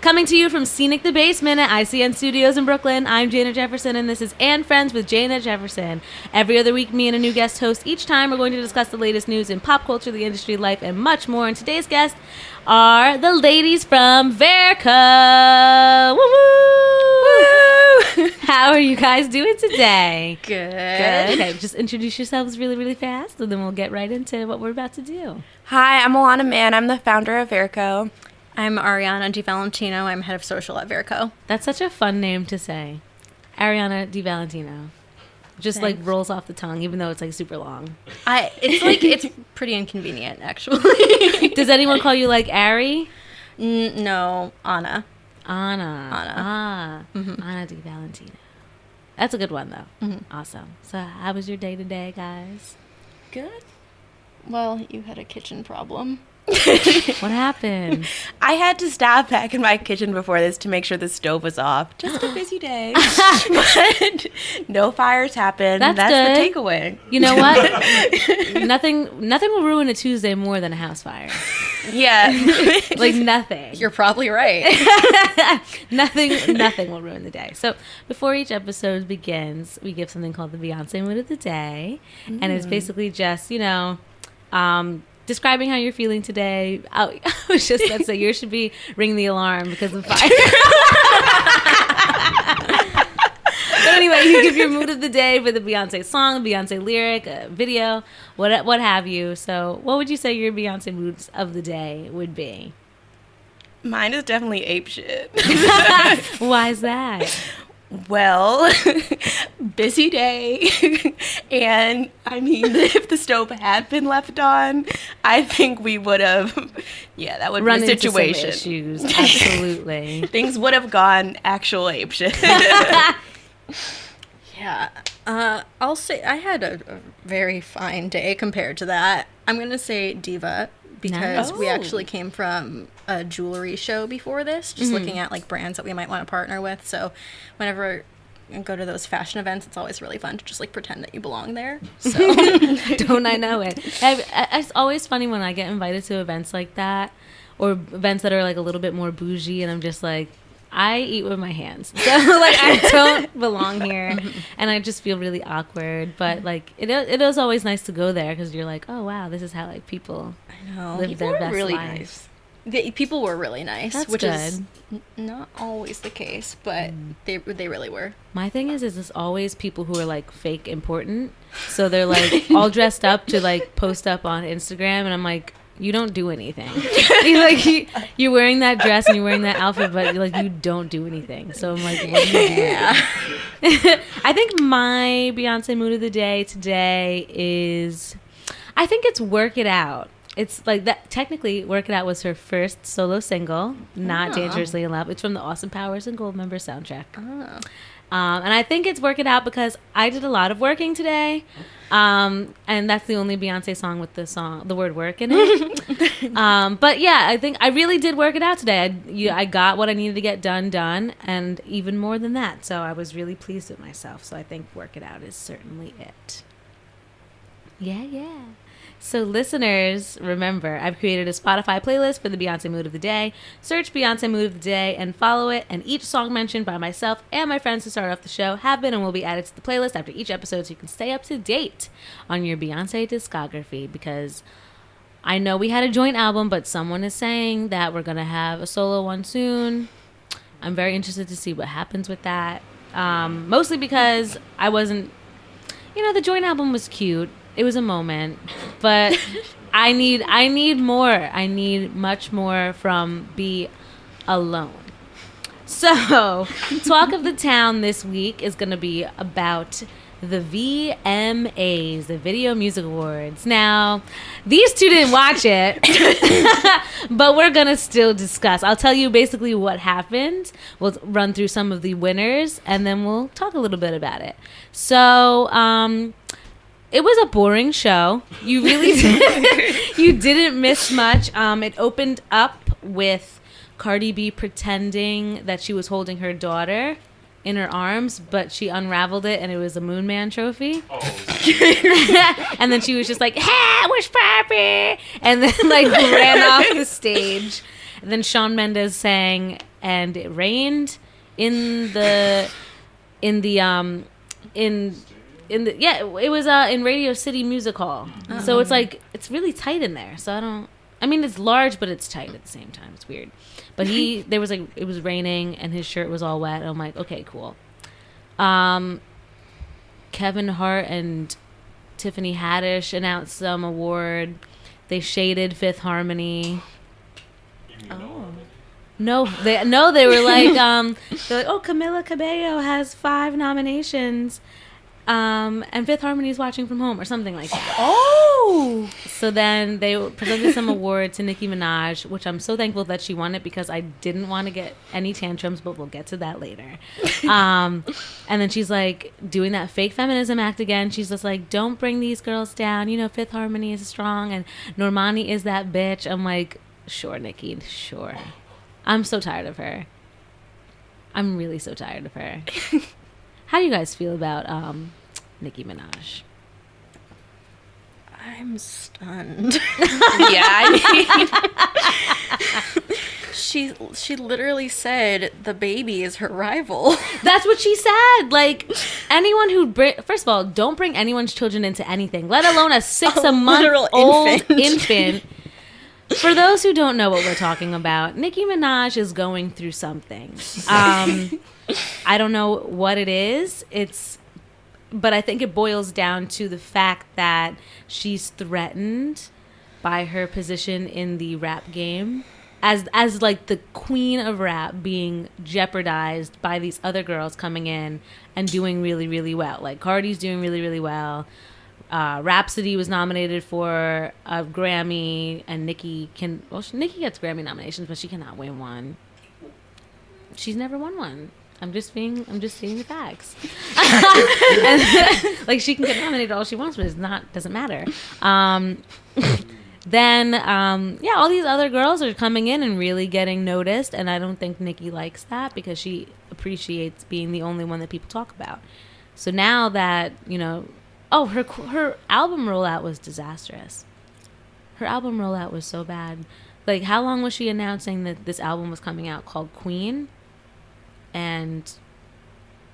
Coming to you from Scenic the Basement at ICN Studios in Brooklyn, I'm Janet Jefferson, and this is And Friends with Janet Jefferson. Every other week, me and a new guest host. Each time, we're going to discuss the latest news in pop culture, the industry, life, and much more. And today's guests are the ladies from Verco. Woo woo! How are you guys doing today? Good. Okay, just introduce yourselves really, really fast, and then we'll get right into what we're about to do. Hi, I'm Alana Mann. I'm the founder of Verco. I'm Ariana Di Valentino. I'm head of social at Verco. That's such a fun name to say. Ariana Di Valentino. Just Thanks. like rolls off the tongue, even though it's like super long. It's pretty inconvenient, actually. Does anyone call you like Ari? No, Anna. Anna. Anna Di Valentino. That's a good one, though. Mm-hmm. Awesome. So how was your day today, guys? Good. Well, you had a kitchen problem. What happened? I had to stop back in my kitchen before this to make sure the stove was off. Just a busy day. But no fires happened. That's the good. takeaway. You know what? Nothing will ruin a Tuesday more than a house fire. Yeah. Like nothing. You're probably right. Nothing will ruin the day. So before each episode begins, we give something called the Beyonce Mood of the Day. And it's basically just, describing how you're feeling today. I was just about to say, yours should be ring the alarm because of fire. But anyway, you give your mood of the day for the Beyonce song, the Beyonce lyric, a video, what have you. So what would you say your Beyonce moods of the day would be? Mine is definitely ape shit. Why is that? Well, busy day. And I mean, if the stove had been left on, I think we would have, that would Run be a into some situation. issues. Absolutely. Things would have gone actual ape shit. Yeah. I'll say I had a very fine day compared to that. I'm going to say diva because Nice. we Oh. actually came from a jewelry show before this, just looking at like brands that we might want to partner with. So whenever I go to those fashion events, it's always really fun to just like pretend that you belong there. So Don't I know it? It's always funny when I get invited to events like that or events that are like a little bit more bougie, and I'm just like, I eat with my hands. So like I don't belong here, and I just feel really awkward. But like it is always nice to go there because you're like, oh wow, this is how like people I know. live People their were best really lives. nice. People were really nice, That's which is good. not always the case, but they really were. My thing is it's always people who are like fake important. So they're like all dressed up to like post up on Instagram, and I'm like, you don't do anything. You're wearing that dress and you're wearing that outfit, but like you don't do anything. So I'm like, what do you do? I think my Beyonce mood of the day today is, I think it's Work It Out. It's like that. Technically, Work It Out was her first solo single, not Oh. Dangerously in Love. It's from the Austin Powers and Goldmember soundtrack. Oh. And I think it's Work It Out because I did a lot of working today. And that's the only Beyonce song with the word work in it. But yeah, I think I really did work it out today. I got what I needed to get done, and even more than that. So I was really pleased with myself. So I think Work It Out is certainly it. Yeah. So listeners, remember, I've created a Spotify playlist for the Beyonce Mood of the Day. Search Beyonce Mood of the Day and follow it. And each song mentioned by myself and my friends to start off the show have been and will be added to the playlist after each episode so you can stay up to date on your Beyonce discography. Because I know we had a joint album, but someone is saying that we're going to have a solo one soon. I'm very interested to see what happens with that. Mostly because I wasn't... the joint album was cute. It was a moment, but I need more. I need much more from Be Alone. So, Talk of the Town this week is going to be about the VMAs, the Video Music Awards. Now, these two didn't watch it, but we're going to still discuss. I'll tell you basically what happened. We'll run through some of the winners, and then we'll talk a little bit about it. So, it was a boring show. You really you didn't miss much. It opened up with Cardi B pretending that she was holding her daughter in her arms, but she unraveled it and it was a Moon Man trophy. Oh. And then she was just like, "Hey, where's Papi?" And then like ran off the stage. And then Shawn Mendes sang and it rained in the it was in Radio City Music Hall. So it's like it's really tight in there. So I mean it's large but it's tight at the same time. It's weird. But it was raining and his shirt was all wet. And I'm like, okay, cool. Kevin Hart and Tiffany Haddish announced some award. They shaded Fifth Harmony. Oh. No, they were like, they're like, oh, Camila Cabello has 5 nominations, and Fifth Harmony's watching from home or something like that. Oh! So then they presented some award to Nicki Minaj, which I'm so thankful that she won it because I didn't want to get any tantrums, but we'll get to that later. And then she's like doing that fake feminism act again. She's just like, don't bring these girls down. You know, Fifth Harmony is strong and Normani is that bitch. I'm like, sure, Nicki, sure. I'm so tired of her. I'm really so tired of her. How do you guys feel about Nicki Minaj? I'm stunned. Yeah, I mean, she literally said the baby is her rival. That's what she said. Like, anyone who first of all, don't bring anyone's children into anything, let alone a 6-month-old infant. For those who don't know what we're talking about, Nicki Minaj is going through something. I don't know what it is. But I think it boils down to the fact that she's threatened by her position in the rap game as like the queen of rap being jeopardized by these other girls coming in and doing really, really well. Like Cardi's doing really, really well. Rhapsody was nominated for a Grammy, and Nicki Nicki gets Grammy nominations, but she cannot win one. She's never won one. I'm just stating the facts. And, like, she can get nominated all she wants, but doesn't matter. Then all these other girls are coming in and really getting noticed, and I don't think Nicki likes that because she appreciates being the only one that people talk about. So now that, you know, her album rollout was disastrous. Her album rollout was so bad. Like, how long was she announcing that this album was coming out called Queen? And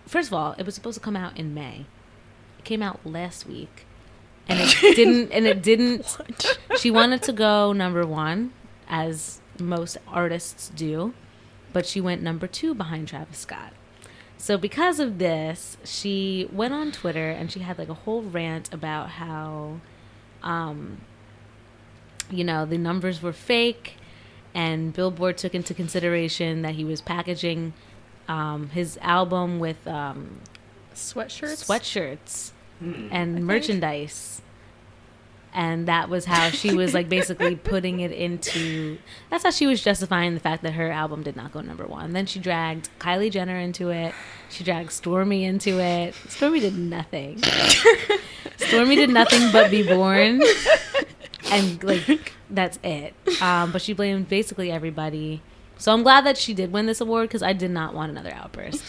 first of all, it was supposed to come out in May. It came out last week. And it didn't. What? She wanted to go number 1, as most artists do, but she went number 2 behind Travis Scott. So because of this, she went on Twitter and she had like a whole rant about how, you know, the numbers were fake, and Billboard took into consideration that he was packaging his album with sweatshirts and merchandise. And that was how she was like basically putting it into, that's how she was justifying the fact that her album did not go number 1. Then she dragged Kylie Jenner into it. She dragged Stormi into it. Stormi did nothing. Stormi did nothing but be born. And like, that's it. But she blamed basically everybody. So I'm glad that she did win this award because I did not want another outburst.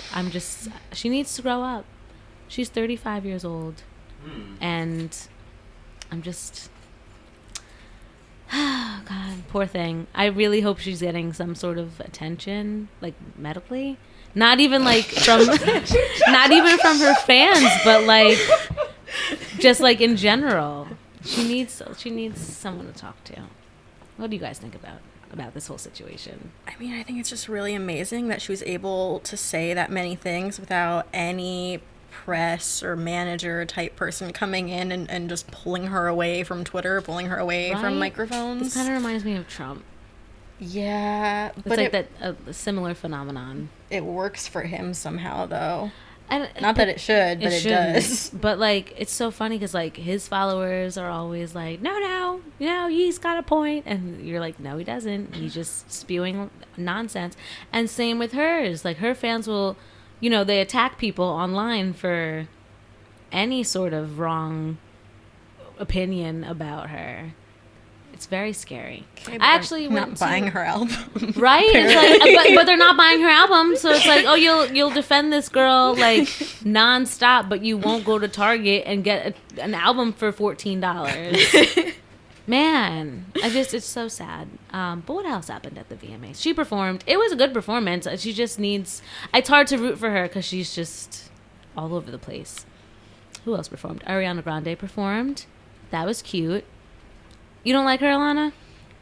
She needs to grow up. She's 35 years old. And I'm just, oh God, poor thing. I really hope she's getting some sort of attention, like medically. Not even like not even from her fans, but like, just like in general. She needs someone to talk to. What do you guys think about this whole situation? I mean, I think it's just really amazing that she was able to say that many things without any press or manager type person coming in and just pulling her away from Twitter, pulling her away from microphones. This kind of reminds me of Trump. Yeah, it's like a similar phenomenon. It works for him somehow, though. And not that it should, but it does. But like, it's so funny because like his followers are always like, no, he's got a point, and you're like, no, he doesn't. He's just spewing nonsense. And same with hers. Like, her fans will, you know, they attack people online for any sort of wrong opinion about her. It's very scary. Okay, I actually went not buying her album, right? It's like, but they're not buying her album, so it's like, oh, you'll defend this girl like nonstop, but you won't go to Target and get an album for $14. Man, it's so sad. But what else happened at the VMAs? She performed. It was a good performance. She just needs. It's hard to root for her because she's just all over the place. Who else performed? Ariana Grande performed. That was cute. You don't like her, Alana?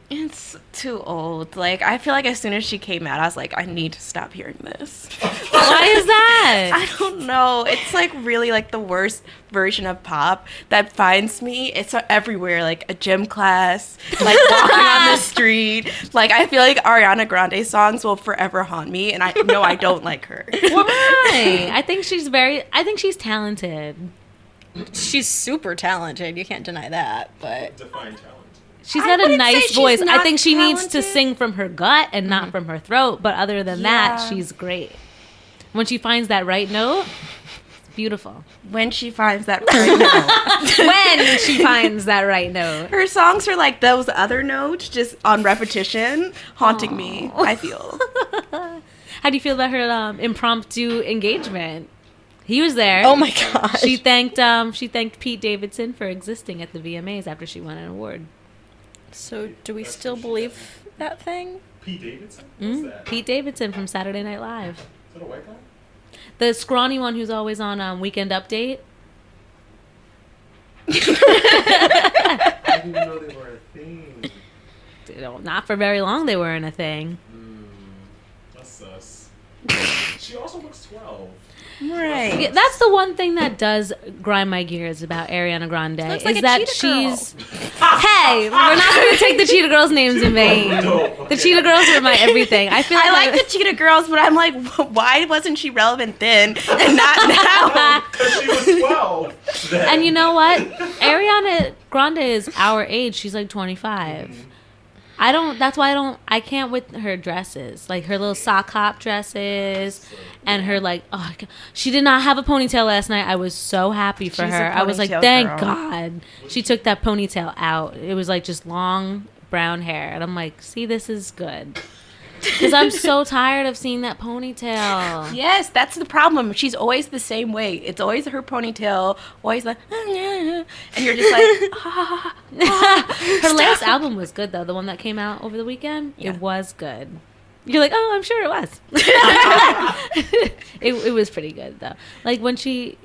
It's too old. Like, I feel like as soon as she came out, I was like, I need to stop hearing this. Why is that? I don't know. It's like really like the worst version of pop that finds me. It's everywhere, like a gym class, like walking on the street. Like, I feel like Ariana Grande songs will forever haunt me, and I know I don't like her. Why? I think she's talented. She's super talented. You can't deny that. But Define talent. She's I got a wouldn't say nice she's voice. I not think she needs to talented. sing from her gut and not from her throat. But other than that, Yeah. she's great. When she finds that right note, it's beautiful. When she finds that right note. When she finds that right note. Her songs are like those other notes, just on repetition, haunting me, I feel. How do you feel about her impromptu engagement? He was there. oh my gosh. She thanked Pete Davidson for existing at the VMAs after she won an award. So do we still believe that thing? Pete Davidson? What's that? Pete Davidson from Saturday Night Live. Is that a white guy? The scrawny one who's always on Weekend Update. I didn't even know they were a thing. Not for very long they weren't a thing. That's sus. She also looks 12. Right. Yeah, that's the one thing that does grind my gears about Ariana Grande looks is like a that cheetah she's. Hey, we're not going to take the Cheetah Girls' names in vain. The Cheetah Girls are my everything. I feel I like like the Cheetah Girls, but I'm like, why wasn't she relevant then and not now? Because she was 12. Then. And you know what? Ariana Grande is our age. She's like 25. I can't with her dresses. Like her little sock hop dresses and her like, she did not have a ponytail last night. I was so happy for She's a her. I was like, ponytail thank girl. God. She took that ponytail out. It was like just long brown hair. And I'm like, see, this is good. Because I'm so tired of seeing that ponytail. Yes, that's the problem. She's always the same way. It's always her ponytail, always like, and you're just like, Her last album was good though. The one that came out over the weekend, Yeah. it was good. You're like, oh, I'm sure it was. it was pretty good though. Like when she,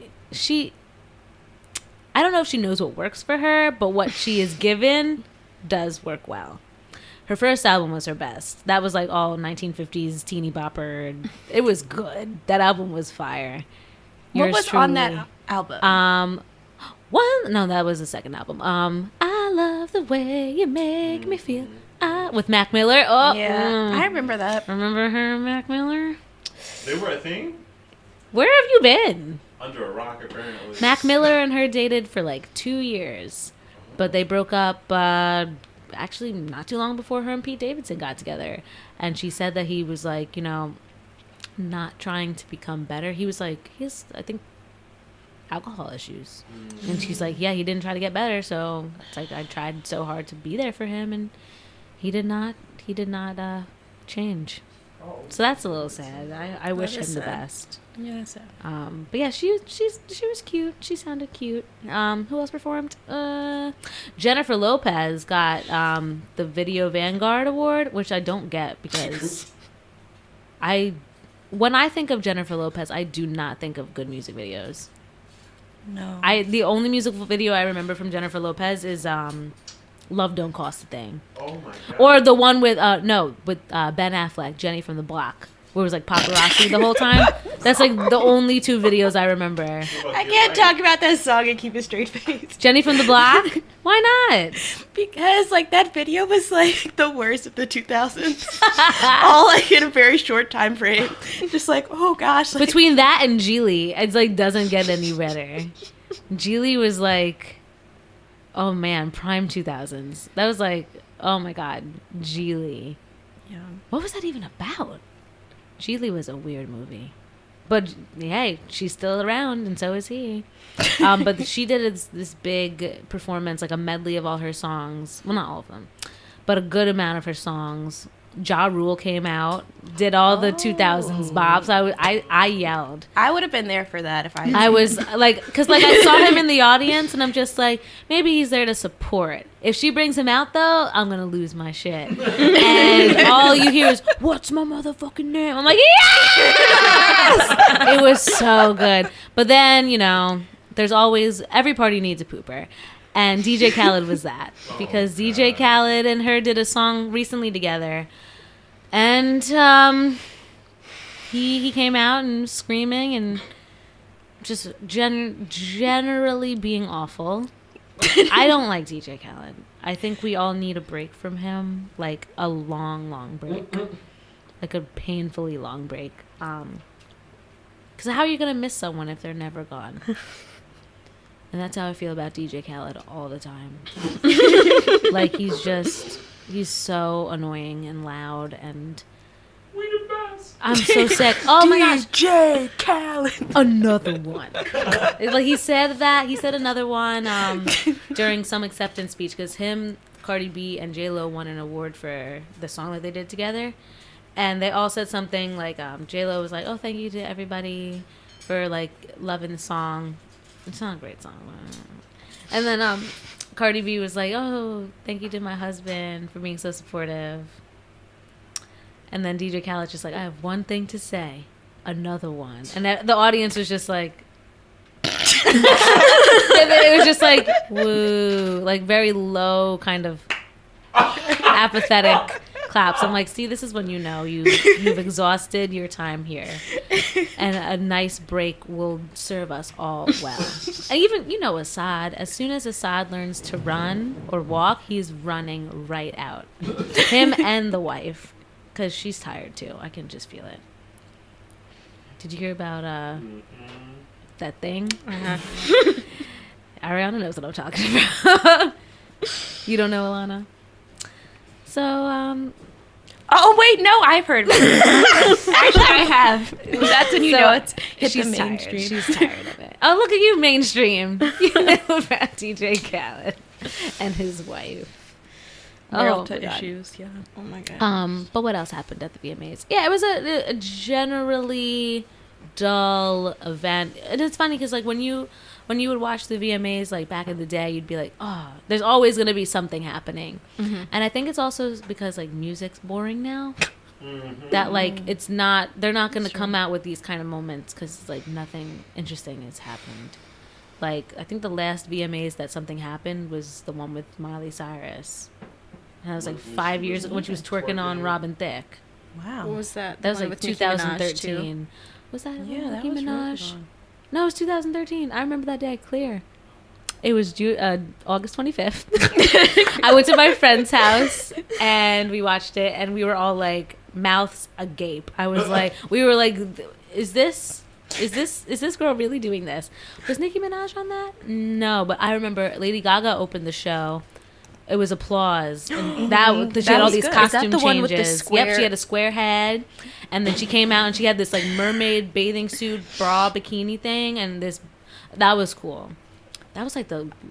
I don't know if she knows what works for her, but what she is given does work well. Her first album was her best. That was like all 1950s teeny bopper. It was good. That album was fire. what Yours was on truly. that album? No, that was the second album. I love the way you make me feel. With Mac Miller. Oh, Yeah, I remember that. remember her, Mac Miller? They were a thing? Where have you been? Under a rock, apparently. Mac Miller and her dated for like 2 years, but they broke up actually not too long before her and Pete Davidson got together. And she said that he was like, not trying to become better. He was like, he has, I think, alcohol issues. And she's like, yeah, he didn't try to get better. So it's like, I tried so hard to be there for him and he did not change. Oh. So that's a little sad. I wish him is the sad. best. Yeah, that's it. But yeah, she was cute. She sounded cute. Who else performed? Jennifer Lopez got the Video Vanguard Award, which I don't get because when I think of Jennifer Lopez, I do not think of good music videos. No. The only musical video I remember from Jennifer Lopez is Love Don't Cost a Thing. Oh my god. Or the one with Ben Affleck, Jenny from the Block, where it was like paparazzi the whole time. That's like the only two videos I remember. I can't talk about that song and keep a straight face. Jenny from the Block? Why not? Because like that video was like the worst of the 2000s. All like in a very short time frame. Just like, oh gosh. Like, Between that and Geely, it's like doesn't get any better. Geely was like, oh man, prime 2000s. That was like, oh my god, Geely. yeah. What was that even about? Geely was a weird movie. But hey, she's still around, and so is he. But she did this big performance, like a medley of all her songs. Well, not all of them, but a good amount of her songs Ja Rule came out, did all the 2000s bops. I yelled. I would have been there for that if I. I was like, because like I saw him in the audience, and I'm just like, maybe he's there to support. If she brings him out though, I'm gonna lose my shit. And all you hear is, "What's my motherfucking name?" I'm like, yes! It was so good. But then there's always every party needs a pooper. And DJ Khaled was that, because DJ Khaled and her did a song recently together, and he came out and screaming and just generally being awful. I don't like DJ Khaled. I think we all need a break from him, like a long break, like a painfully long break. Because how are you gonna miss someone if they're never gone? And that's how I feel about DJ Khaled all the time. Like, he's so annoying and loud, and We the best. I'm so sick. Oh my gosh. DJ Khaled. Another one. Like, he said another one during some acceptance speech, because Cardi B, and J-Lo won an award for the song that they did together. And they all said something like, J-Lo was like, oh, thank you to everybody for, like, loving the song. It's not a great song. And then Cardi B was like, oh, thank you to my husband for being so supportive. And then DJ Khaled's just like, I have one thing to say. Another one. And the audience was just like... it was just like, woo. Like, very low kind of apathetic claps. I'm like, see, this is when you've exhausted your time here, and a nice break will serve us all well. And even Assad, as soon as Assad learns to run or walk, he's running right out. Him and the wife, because she's tired too. I can just feel it. Did you hear about that thing? Ariana knows what I'm talking about. You don't know, Alana? So, Oh wait, no, I've heard. Actually, I have. That's when you know it's hit the she's mainstream. tired. She's tired of it. Oh, look at you, mainstream. You know about DJ Khaled and his wife. World my God. issues, yeah. Oh my god. But what else happened at the VMAs? Yeah, it was a generally dull event. And it's funny because, like, when you would watch the VMAs, like, back in the day, you'd be like, oh, there's always going to be something happening. Mm-hmm. And I think it's also because, like, music's boring now. That, like, it's not, they're not going to come out with these kind of moments because, like, nothing interesting has happened. Like, I think the last VMAs that something happened was the one with Miley Cyrus. And that was, like, 5 years ago when she was twerking on Robin Thicke. Wow. What was that? That was, One like, with Nicki Minaj, 2013. Was that Yeah, that Nicki was Minaj? really long. No, it was 2013. I remember that day clear. It was August 25th. I went to my friend's house and we watched it, and we were all like mouths agape. We were like, is this girl really doing this? Was Nicki Minaj on that? No, but I remember Lady Gaga opened the show. It was applause, and she had all was these good. costume Is that the one with the changes. square- Yep, she had a square head, and then she came out and she had this like mermaid bathing suit bra bikini thing, and that was cool. That was like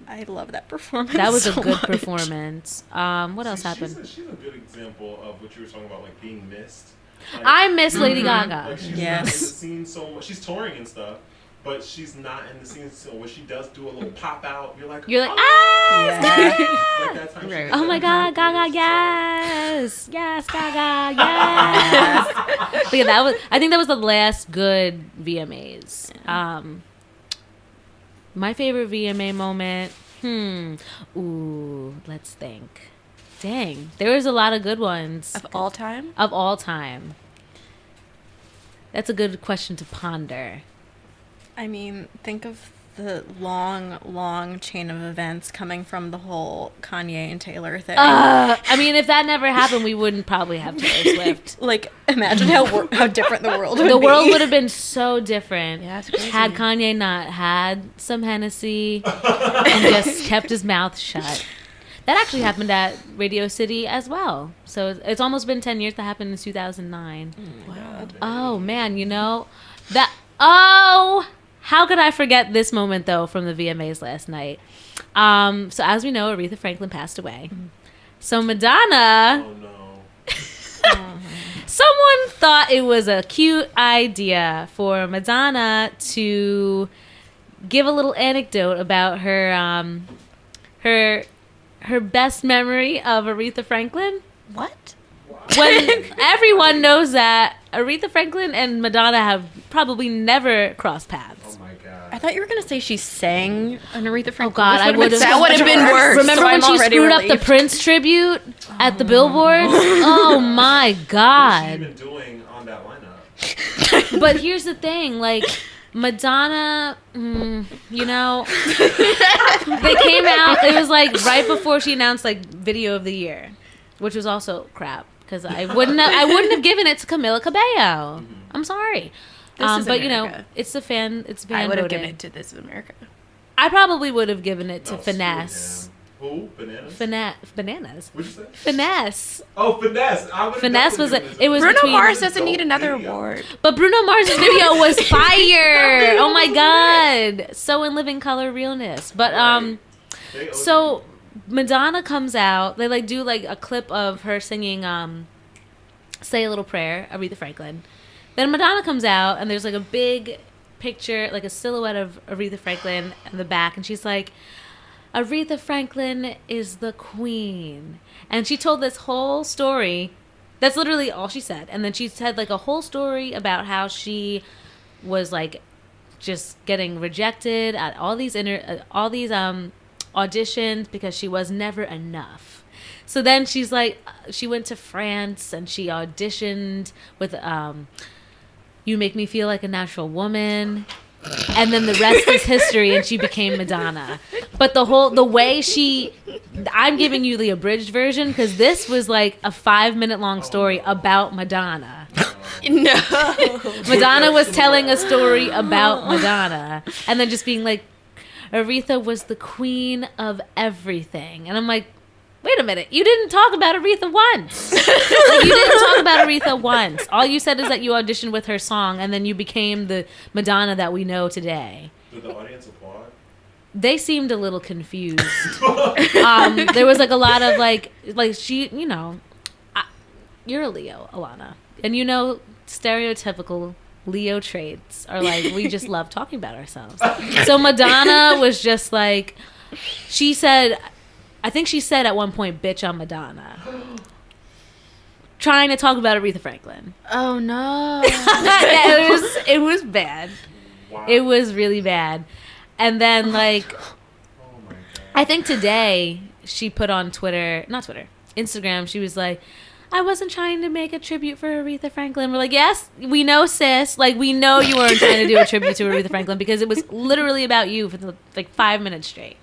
I love that performance. that was a so good much. performance. What else happened? She's a good example of what you were talking about, like being missed. Like, I miss Lady Gaga. like she's not in the Yes. scene so much. She's touring and stuff, but she's not in the scene. So when she does do a little pop out, you're like, You're like, oh, ah, Yeah. like that time. Right. oh my God, Gaga, yes, yes, Gaga, yes. But yeah, I think that was the last good VMAs. My favorite VMA moment. Ooh, let's think. Dang, there was a lot of good ones Of all time? of all time. That's a good question to ponder. I mean, think of the long chain of events coming from the whole Kanye and Taylor thing. I mean, if that never happened, we wouldn't probably have Taylor Swift. Like, imagine how different the world would be. The world would have been so different Yeah, it's crazy. had Kanye not had some Hennessy and just kept his mouth shut. That actually happened at Radio City as well. So it's almost been 10 years. That happened in 2009. Wow. Oh, man, how could I forget this moment, though, from the VMAs last night? So as we know, Aretha Franklin passed away. So Madonna... Oh no. Someone thought it was a cute idea for Madonna to give a little anecdote about her best memory of Aretha Franklin. What? When everyone knows that Aretha Franklin and Madonna have probably never crossed paths. Oh my god. I thought you were gonna say she sang an Aretha Franklin. Oh God, I would have. That would have been worse. Remember So when I'm she already screwed up the relieved. Prince tribute at the billboards? Oh my What is she God. even doing on that lineup? But here's the thing, like Madonna, you know, they came out. It was like right before she announced like Video of the Year, which was also crap because I wouldn't have given it to Camila Cabello. I'm sorry, This is but you know, America. it's the fan. It's fan I would have voting. given it to This Is America. I probably would have given it to No, screw Finesse. him. Who? Bananas? Bananas. What'd you say? Finesse. Oh, Finesse. I would've Finesse definitely was given it was Bruno between, Mars doesn't need Dope another video. award. But Bruno Mars's video was fire. Oh my God. So in living color realness. But They owed so Madonna comes out. They like do like a clip of her singing Say a Little Prayer, Aretha Franklin. Then Madonna comes out and there's like a big picture, like a silhouette of Aretha Franklin in the back, and she's like, Aretha Franklin is the queen. And she told this whole story. That's literally all she said. And then she said like a whole story about how she was like just getting rejected at all these auditions because she was never enough. So then she's like, she went to France and she auditioned with You Make Me Feel Like a Natural Woman. And then the rest is history, and she became Madonna. But the way I'm giving you the abridged version because this was like a 5-minute long story about Madonna. No. Madonna was telling a story about Madonna, and then just being like, Aretha was the queen of everything. And I'm like, wait a minute, you didn't talk about Aretha once. Like, you didn't talk about Aretha once. All you said is that you auditioned with her song, and then you became the Madonna that we know today. Did the audience applaud? They seemed a little confused. There was like a lot of like she, you know, you're a Leo, Alana, and you know stereotypical Leo traits are like we just love talking about ourselves. So Madonna was just like, she said, I think she said at one point, "Bitch, I'm Madonna," trying to talk about Aretha Franklin. Oh no. It was bad. Wow. It was really bad. And then like, Oh my god. I think today she put on Instagram, she was like, I wasn't trying to make a tribute for Aretha Franklin. We're like, yes, we know, sis. Like, we know you weren't trying to do a tribute to Aretha Franklin because it was literally about you for like 5 minutes straight.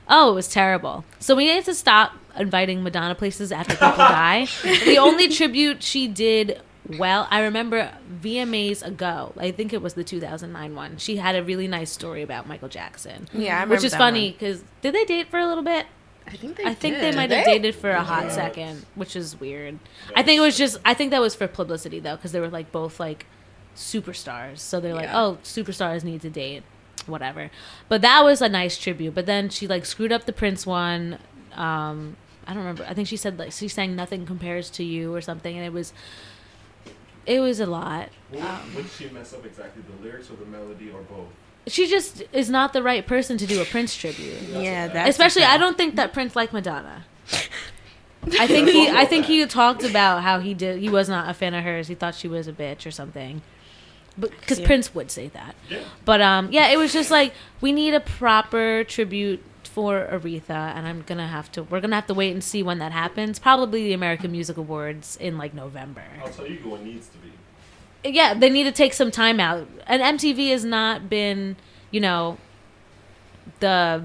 Oh, it was terrible. So we need to stop inviting Madonna places after people die. The only tribute she did well, I remember VMAs ago, I think it was the 2009 one, she had a really nice story about Michael Jackson. Yeah, I remember Which is that funny one. because did they date for a little bit? I think I think they might have dated for a hot second, which is weird. I think that was for publicity though, because they were like both like superstars. So they're like, Yeah. oh, superstars need to date, whatever. But that was a nice tribute. But then she like screwed up the Prince one. I don't remember. I think she said like she sang "Nothing Compares to You" or something, and it was a lot. What did she mess up exactly? The lyrics or the melody or both? She just is not the right person to do a Prince tribute. Yeah, that's Especially, okay. I don't think that Prince liked Madonna. I think he talked about how he was not a fan of hers. He thought she was a bitch or something. Because Yeah. Prince would say that. Yeah. But yeah, it was just like we need a proper tribute for Aretha, and we're gonna have to wait and see when that happens. Probably the American Music Awards in like November. I'll tell you who it needs to be. Yeah, they need to take some time out. And MTV has not been, you know, they're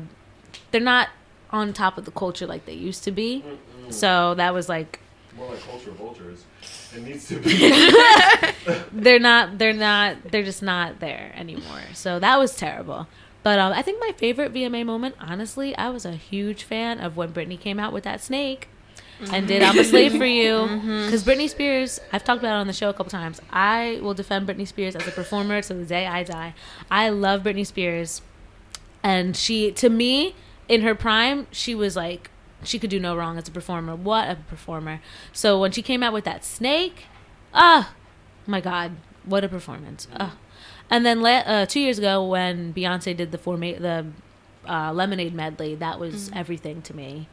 not on top of the culture like they used to be. So that was like More like culture vultures. It needs to be. they're just not there anymore. So that was terrible. But I think my favorite VMA moment, honestly, I was a huge fan of when Britney came out with that snake and did "I'm a Slave for You." Because Britney Spears, I've talked about it on the show a couple times. I will defend Britney Spears as a performer to the day I die. I love Britney Spears. And she, to me, in her prime, she was like she could do no wrong as a performer. What a performer. So when she came out with that snake, my God, what a performance. And then 2 years ago when Beyonce did the Lemonade medley, that was everything to me.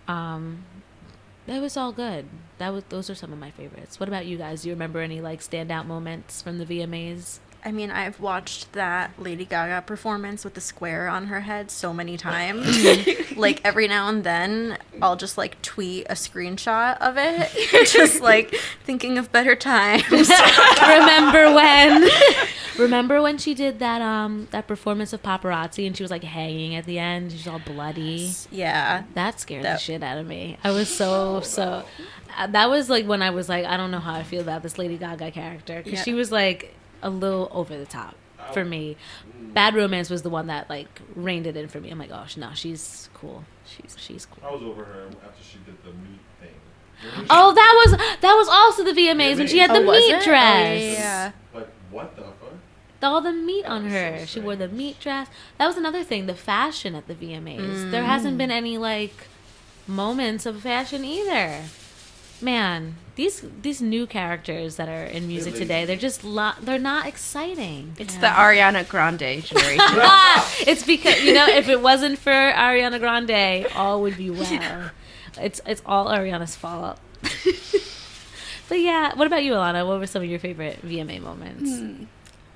That was all good. Those are some of my favorites. What about you guys? Do you remember any like standout moments from the VMAs? I mean, I've watched that Lady Gaga performance with the square on her head so many times. Like, every now and then, I'll just, like, tweet a screenshot of it. Just, like, thinking of better times. Remember when she did that performance of Paparazzi and she was, like, hanging at the end? She's all bloody. Yeah. That scared the shit out of me. I was so... that was, like, when I was, like, I don't know how I feel about this Lady Gaga character. Because she was, like... a little over the top for me. Bad Romance was the one that like reined it in for me. I'm like, oh no, she's cool. She's cool. I was over her after she did the meat thing. Oh, that was also the VMAs when she had the meat dress. Yeah. Like what the fuck? All the meat on was her. so She wore the strange. meat dress. That was another thing. The fashion at the VMAs. There hasn't been any like moments of fashion either. Man, these new characters that are in music today, they're just they're not exciting. It's the Ariana Grande generation. It's because if it wasn't for Ariana Grande, all would be well. It's all Ariana's fault. But yeah, what about you, Alana? What were some of your favorite VMA moments?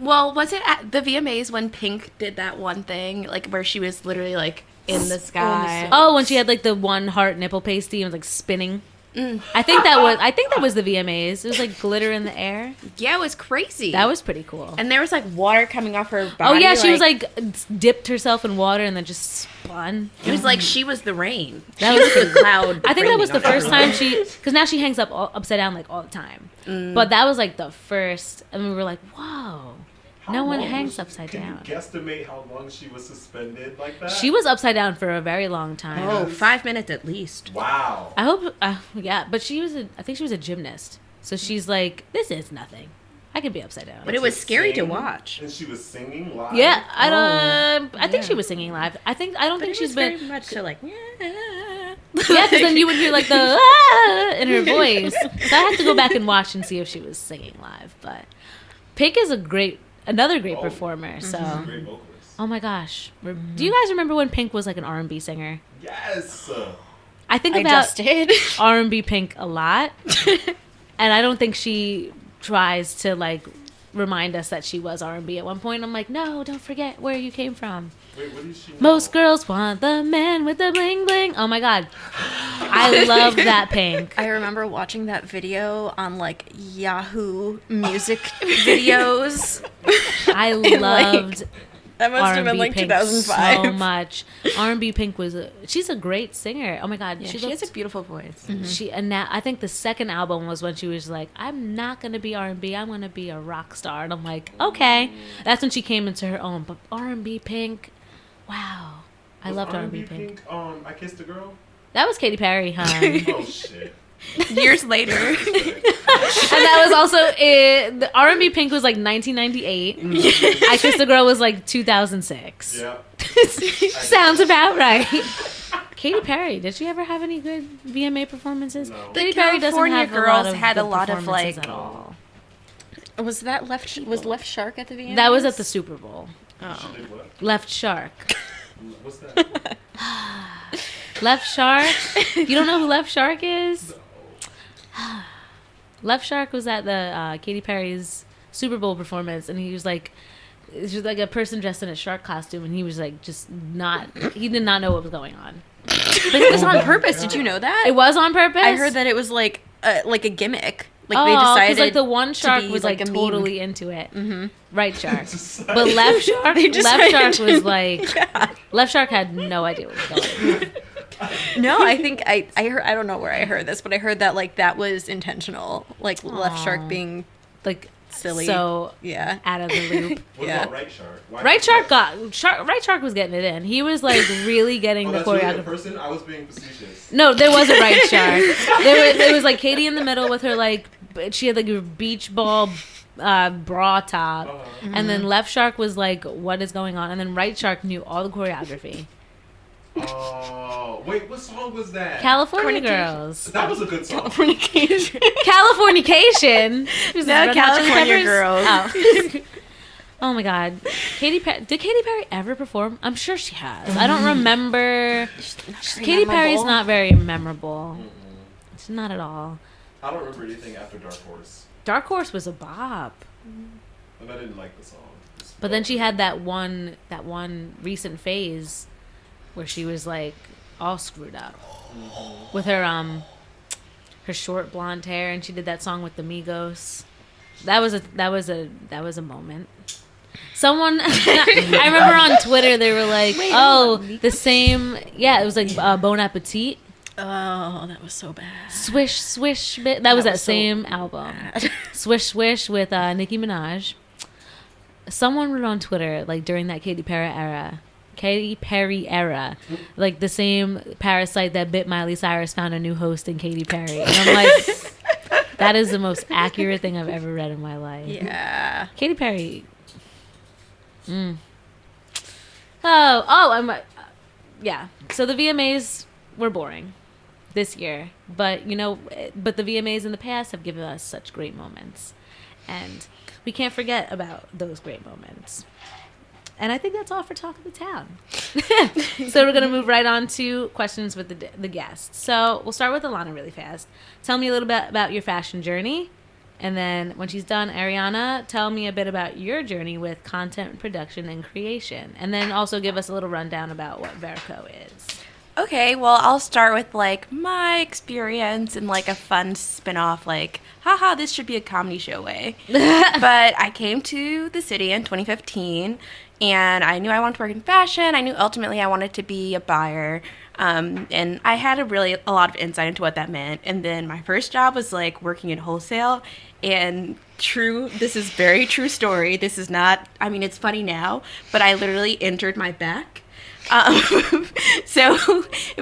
Well, was it at the VMAs when Pink did that one thing, like where she was literally like in the sky? Oh, when she had like the one heart nipple pasty and was like spinning. I think that was the VMAs. It was like glitter in the air. Yeah, it was crazy. That was pretty cool. And there was like water coming off her body. Oh yeah, she was like dipped herself in water and then just spun. It was like she was the rain. That She was the cloud. I think that was the raining on first everyone. time because now she hangs up upside down like all the time. But that was like the first, and we were like, whoa, no one hangs upside down. Can you guestimate how long she was suspended like that? She was upside down for a very long time. Oh, 5 minutes at least. Wow. I hope, yeah, but I think she was a gymnast. So she's like, this is nothing. I could be upside down. But it was scary to Sing, watch. And she was singing live. Yeah, I think she was singing live. I don't think she's been. very much so like. Yeah, because then you would hear like the in her voice. So I have to go back and watch and see if she was singing live. But Pink is another great performer. So, She's a great vocalist. oh my gosh, do you guys remember when Pink was like an R&B singer? Yes. I think I about just did. R&B Pink a lot, and I don't think she tries to like remind us that she was R&B at one point. I'm like, no, don't forget where you came from. Wait, what is she? Most girls want the man with the bling bling. Oh my god, I love that Pink. I remember watching that video on like Yahoo Music videos. I loved That must have been R&B like Pink 2005. so much. R&B Pink she's a great singer. Oh my god, Yeah, she has a beautiful voice. and now I think the second album was when she was like, I'm not gonna be R&B, I'm gonna be a rock star, and I'm like, okay. That's when she came into her own. But R&B Pink, wow, I loved R&B Pink. I Kissed a Girl. That was Katy Perry, huh? Oh shit. Years later. And that was also the R&B Pink was like 1998. I Kissed a Girl was like 2006. Yeah. Sounds about right. Katy Perry, did she ever have any good VMA performances? No. Katy The Perry doesn't California have Girls a lot of had a good lot of, performances like- at all. Was that Left Shark at the VMAs? That was at the Super Bowl. She did what? Left Shark. What's that? Left Shark? You don't know who Left Shark is? Left Shark was at the Katy Perry's Super Bowl performance, and he was like, it was just like a person dressed in a shark costume, and he was like, he did not know what was going on. But it was on purpose. Did you know that? It was on purpose? I heard that it was like a gimmick. Like Oh, they decided because like the one to shark be, was like a meme. totally into it. Mm-hmm. Right Shark. But Left Shark, They decided Left Shark was to- like, Yeah. Left Shark had no idea what was going on. No, I think I heard. I don't know where I heard this, but I heard that like that was intentional. Like Left Aw. Shark being Like silly. so Yeah. out of the loop. What Yeah. about Right Shark? Why- Right Shark was getting it in. He was like really getting Oh, the that's really a choreography. person? I was being facetious. No, there wasn't Right Shark. There was like Katie in the middle with her like she had like a beach ball bra top, and then Left Shark was like, "What is going on?" And then Right Shark knew all the choreography. Oh, Wait, what song was that? California Fornication. Girls. That was a good song. Fornication. Californication. Was No, it Red Hot Chili California Peppers? Girls. Oh. Oh my God, did Katy Perry ever perform? I'm sure she has. I don't remember. Katy Perry's not very memorable. She's not at all. I don't remember anything after Dark Horse, Dark Horse was a bop, and I didn't like the song. but then she had that one recent phase where she was like all screwed up with her short blonde hair, and she did that song with the Migos. That was a moment. Someone, I remember on Twitter, they were like, the same, yeah, it was like Bon Appetit. Oh, that was so bad. Swish, swish, that was that so same album. Swish, swish with Nicki Minaj. Someone wrote on Twitter, like during that Katy Perry era, like the same parasite that bit Miley Cyrus found a new host in Katy Perry. And I'm like, that is the most accurate thing I've ever read in my life. Yeah. Katy Perry. I'm yeah. So the VMAs were boring this year, but the VMAs in the past have given us such great moments, and we can't forget about those great moments. And I think that's all for Talk of the Town. So we're going to move right on to questions with the guests. So we'll start with Alana really fast. Tell me a little bit about your fashion journey. And then when she's done, Ariana, tell me a bit about your journey with content production and creation. And then also give us a little rundown about what Verco is. Okay, well, I'll start with like my experience and like a fun spin-off, like, haha, this should be a comedy show way. But I came to the city in 2015, and I knew I wanted to work in fashion. I knew ultimately I wanted to be a buyer. And I had a lot of insight into what that meant. And then my first job was like working in wholesale. And this is very true story. This is not, I mean, it's funny now, but I literally injured my back. So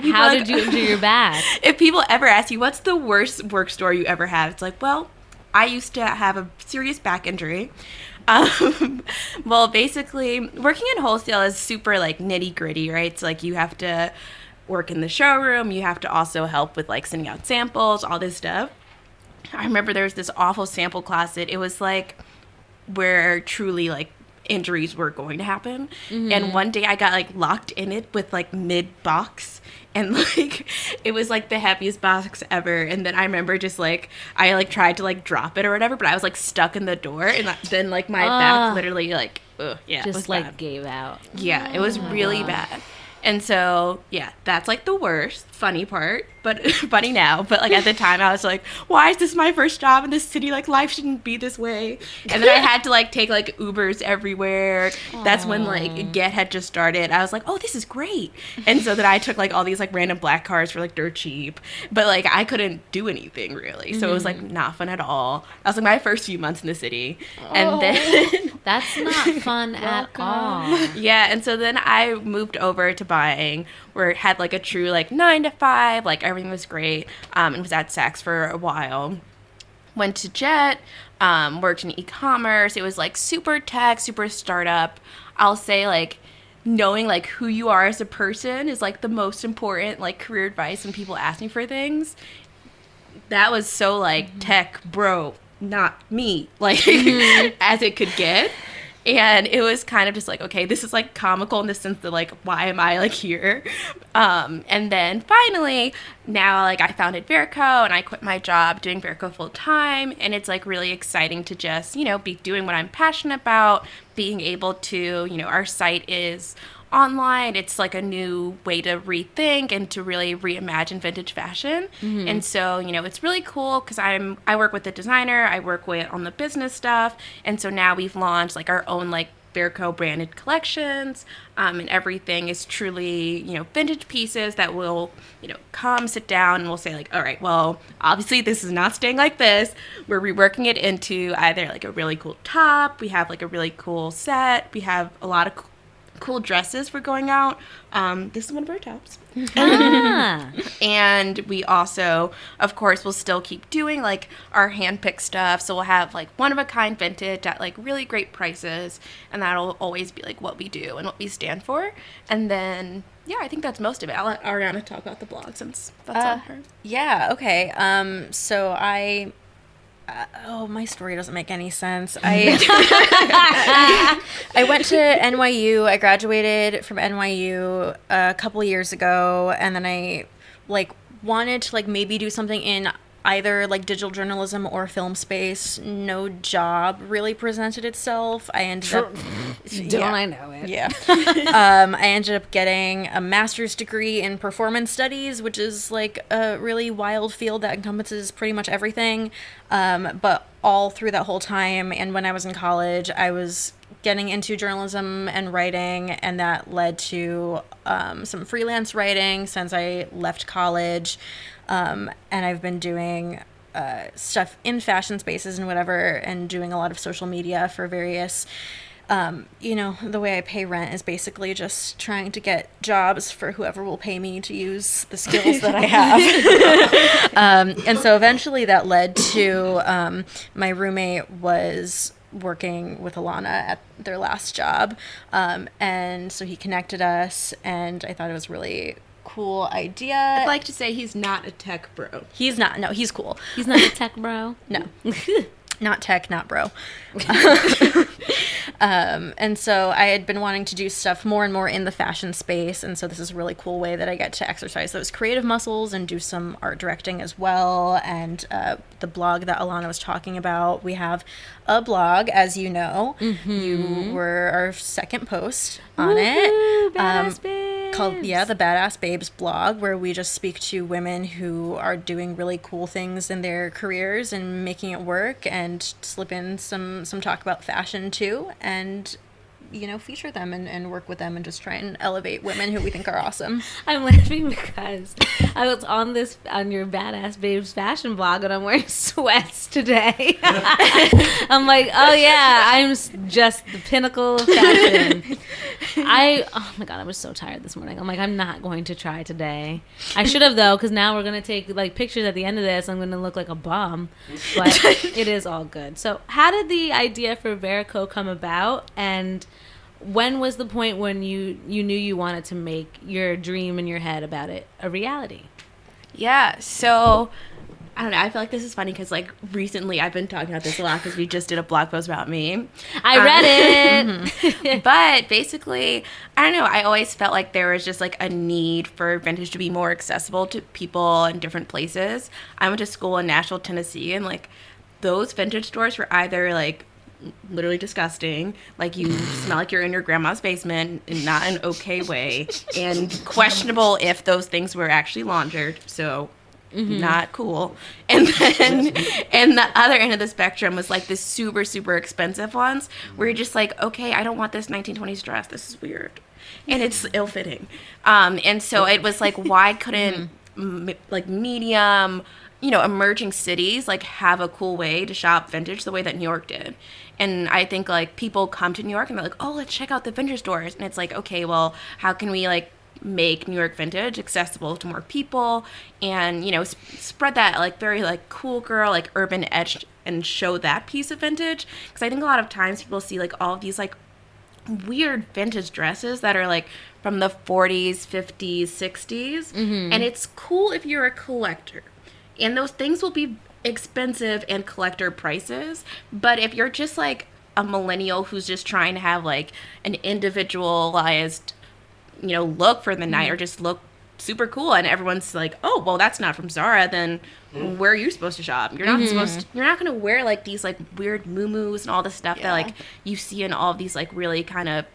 How did you injure your back? If people ever ask you, what's the worst work story you ever had? It's like, well, I used to have a serious back injury. Well, basically, working in wholesale is super like nitty gritty, right? It's like you have to work in the showroom. You have to also help with like sending out samples, all this stuff. I remember there was this awful sample closet. It was like where truly like injuries were going to happen. And one day I got like locked in it with like mid box, and like it was like the heaviest box ever. And then I remember just like I like tried to like drop it or whatever, but I was like stuck in the door, and then like my back literally like it Just was like bad. gave out. Yeah, it was really bad. And so, yeah, that's like the worst, funny part, but funny now. But like at the time I was like, why is this my first job in this city? Like life shouldn't be this way. And then I had to like take like Ubers everywhere. That's when like Get had just started. I was like, oh, this is great. And so then I took like all these like random black cars for like dirt cheap. But like I couldn't do anything really. So it was like not fun at all. That was like my first few months in the city. And then That's not fun at all. yeah, and so then I moved over to buying, where it had like a true like 9 to 5, like everything was great, and was at Saks for a while. Went to Jet, worked in e-commerce. It was like super tech, super startup. I'll say like knowing like who you are as a person is like the most important like career advice when people ask me for things. That was so like tech bro, not me, like as it could get. And it was kind of just like, okay, this is like comical in the sense that like, why am I like here? And then finally, now like I founded Verco, and I quit my job doing Verco full time. And it's like really exciting to just, be doing what I'm passionate about, being able to, our site is online. It's like a new way to rethink and to really reimagine vintage fashion. And so, it's really cool because I work with the designer, I work with on the business stuff. And so now we've launched like our own like Verco branded collections, and everything is truly, vintage pieces that will, come sit down and we'll say like, all right, well, obviously this is not staying like this. We're reworking it into either like a really cool top. We have like a really cool set. We have a lot of cool dresses for going out. This is one of our tops. Ah. And we also, of course, will still keep doing like our hand-picked stuff. So we'll have like one-of-a-kind vintage at like really great prices. And that'll always be like what we do and what we stand for. And then, yeah, I think that's most of it. I'll let Ariana talk about the blog since that's on her. Yeah, okay. So my story doesn't make any sense. I went to NYU. I graduated from NYU a couple years ago, and then I wanted to maybe do something in either digital journalism or film space. No job really presented itself. I ended up I know it? Yeah. I ended up getting a master's degree in performance studies, which is a really wild field that encompasses pretty much everything. But all through that whole time, and when I was in college, I was getting into journalism and writing, and that led to some freelance writing since I left college. And I've been doing stuff in fashion spaces and whatever, and doing a lot of social media for various, the way I pay rent is basically just trying to get jobs for whoever will pay me to use the skills that I have. And so eventually that led to my roommate was working with Alana at their last job. And so he connected us, and I thought it was really cool idea. I'd like to say he's not a tech bro. He's not. No, he's cool. He's not a tech bro. No. Not tech, not bro. And so I had been wanting to do stuff more and more in the fashion space, and so this is a really cool way that I get to exercise those creative muscles and do some art directing as well. And the blog that Alana was talking about, we have a blog, as you know. Mm-hmm. You were our second post on it. Badass Babes. Called the Badass Babes blog, where we just speak to women who are doing really cool things in their careers and making it work, and slip in some talk about fashion too, and feature them and work with them and just try and elevate women who we think are awesome. I'm laughing because I was on your Badass Babes fashion blog, and I'm wearing sweats today. I'm like, oh yeah, I'm just the pinnacle of fashion. Oh my god, I was so tired this morning. I'm like, I'm not going to try today. I should have though, because now we're gonna take pictures at the end of this. I'm gonna look like a bum, but it is all good. So, how did the idea for Verico come about, and when was the point when you knew you wanted to make your dream in your head about it a reality? Yeah, so I don't know. I feel like this is funny because recently I've been talking about this a lot because we just did a blog post about me. I read it. But basically, I don't know. I always felt like there was just a need for vintage to be more accessible to people in different places. I went to school in Nashville, Tennessee, and those vintage stores were either literally disgusting, you smell like you're in your grandma's basement in not an okay way, and questionable if those things were actually laundered, so not cool. And then and the other end of the spectrum was this super super expensive ones where you're just okay, I don't want this 1920s dress, this is weird and it's ill-fitting, and so it was why couldn't medium emerging cities have a cool way to shop vintage the way that New York did. And I think people come to New York and they're oh, let's check out the vintage stores, and it's okay, well, how can we make New York vintage accessible to more people, and spread that very cool girl urban edge and show that piece of vintage, because I think a lot of times people see all of these weird vintage dresses that are from the 40s, 50s, 60s, and it's cool if you're a collector. And those things will be expensive and collector prices. But if you're just a millennial who's just trying to have an individualized, look for the night, or just look super cool, and everyone's oh, well, that's not from Zara, then where are you supposed to shop? You're not you're not going to wear these weird muumuus and all this stuff that you see in all of these really kind of,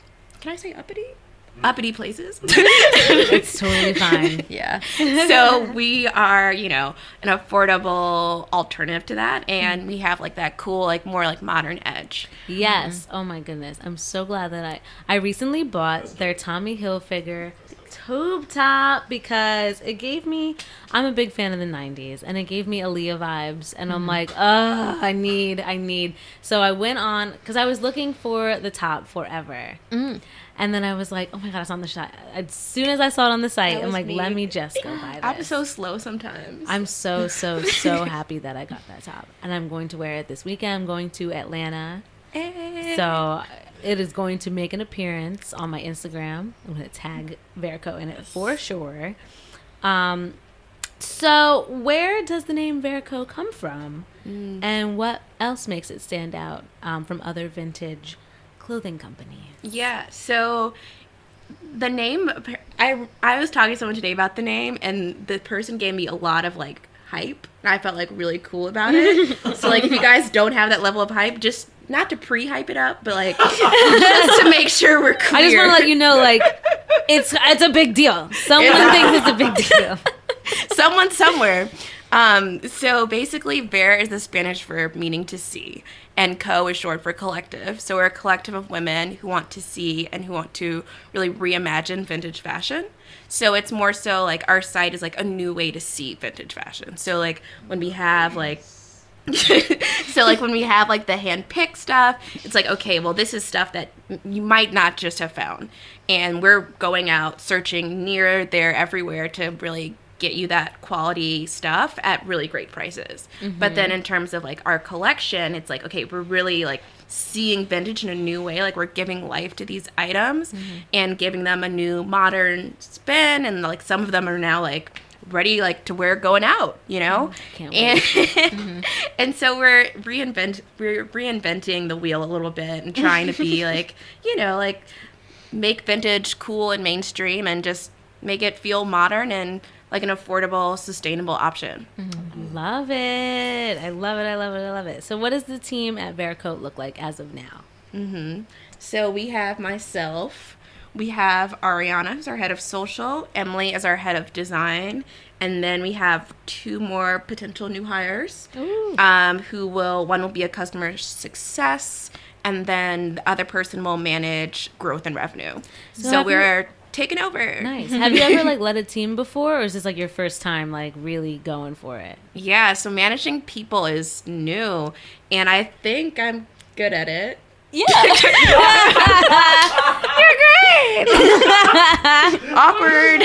can I say uppity places. It's totally fine. Yeah. So we are, an affordable alternative to that, and we have that cool, more modern edge. Yes. Oh my goodness. I'm so glad that I recently bought their Tommy Hilfiger tube top because it gave me, I'm a big fan of the 90s, and it gave me Aaliyah vibes, and I'm like, I need. So I went on, because I was looking for the top forever. And then I was like, oh my God, it's on the site. As soon as I saw it on the site, I'm like, let me just go buy this. I'm so slow sometimes. I'm so happy that I got that top. And I'm going to wear it this weekend. I'm going to Atlanta. So it is going to make an appearance on my Instagram. I'm going to tag Verico in it for sure. So where does the name Verico come from? And what else makes it stand out from other vintage clothing companies? Yeah, so the name, I was talking to someone today about the name, and the person gave me a lot of like hype, and I felt like really cool about it. So like if you guys don't have that level of hype, just not to pre-hype it up, but like just to make sure we're clear. I just want to let you know, like, it's a big deal. Someone thinks it's a big deal. Someone somewhere. So basically, Ver is the Spanish verb meaning to see, and co is short for collective. So we're a collective of women who want to see and who want to really reimagine vintage fashion. So it's more so like our site is like a new way to see vintage fashion. So like when we have like when we have like the hand-picked stuff, it's like, okay, well, this is stuff that you might not just have found. And we're going out searching near, there, everywhere to really get you that quality stuff at really great prices. But then in terms of like our collection, it's like, okay, we're really like seeing vintage in a new way. Like we're giving life to these items and giving them a new modern spin. And like some of them are now like ready like to wear going out, you know? Can't wait. And so we're reinventing the wheel a little bit and trying to be like, you know, like make vintage cool and mainstream and just make it feel modern and like an affordable, sustainable option. Love it. I love it. So what does the team at Vericoat look like as of now? So we have myself, we have Ariana, who's our head of social, Emily is our head of design, and then we have 2 more potential new hires, one will be a customer success, and then the other person will manage growth and revenue. So we're taking over. Nice. Have you ever like led a team before, or is this like your first time like really going for it? Yeah, so managing people is new, and I think I'm good at it. Yeah. You're great. Awkward.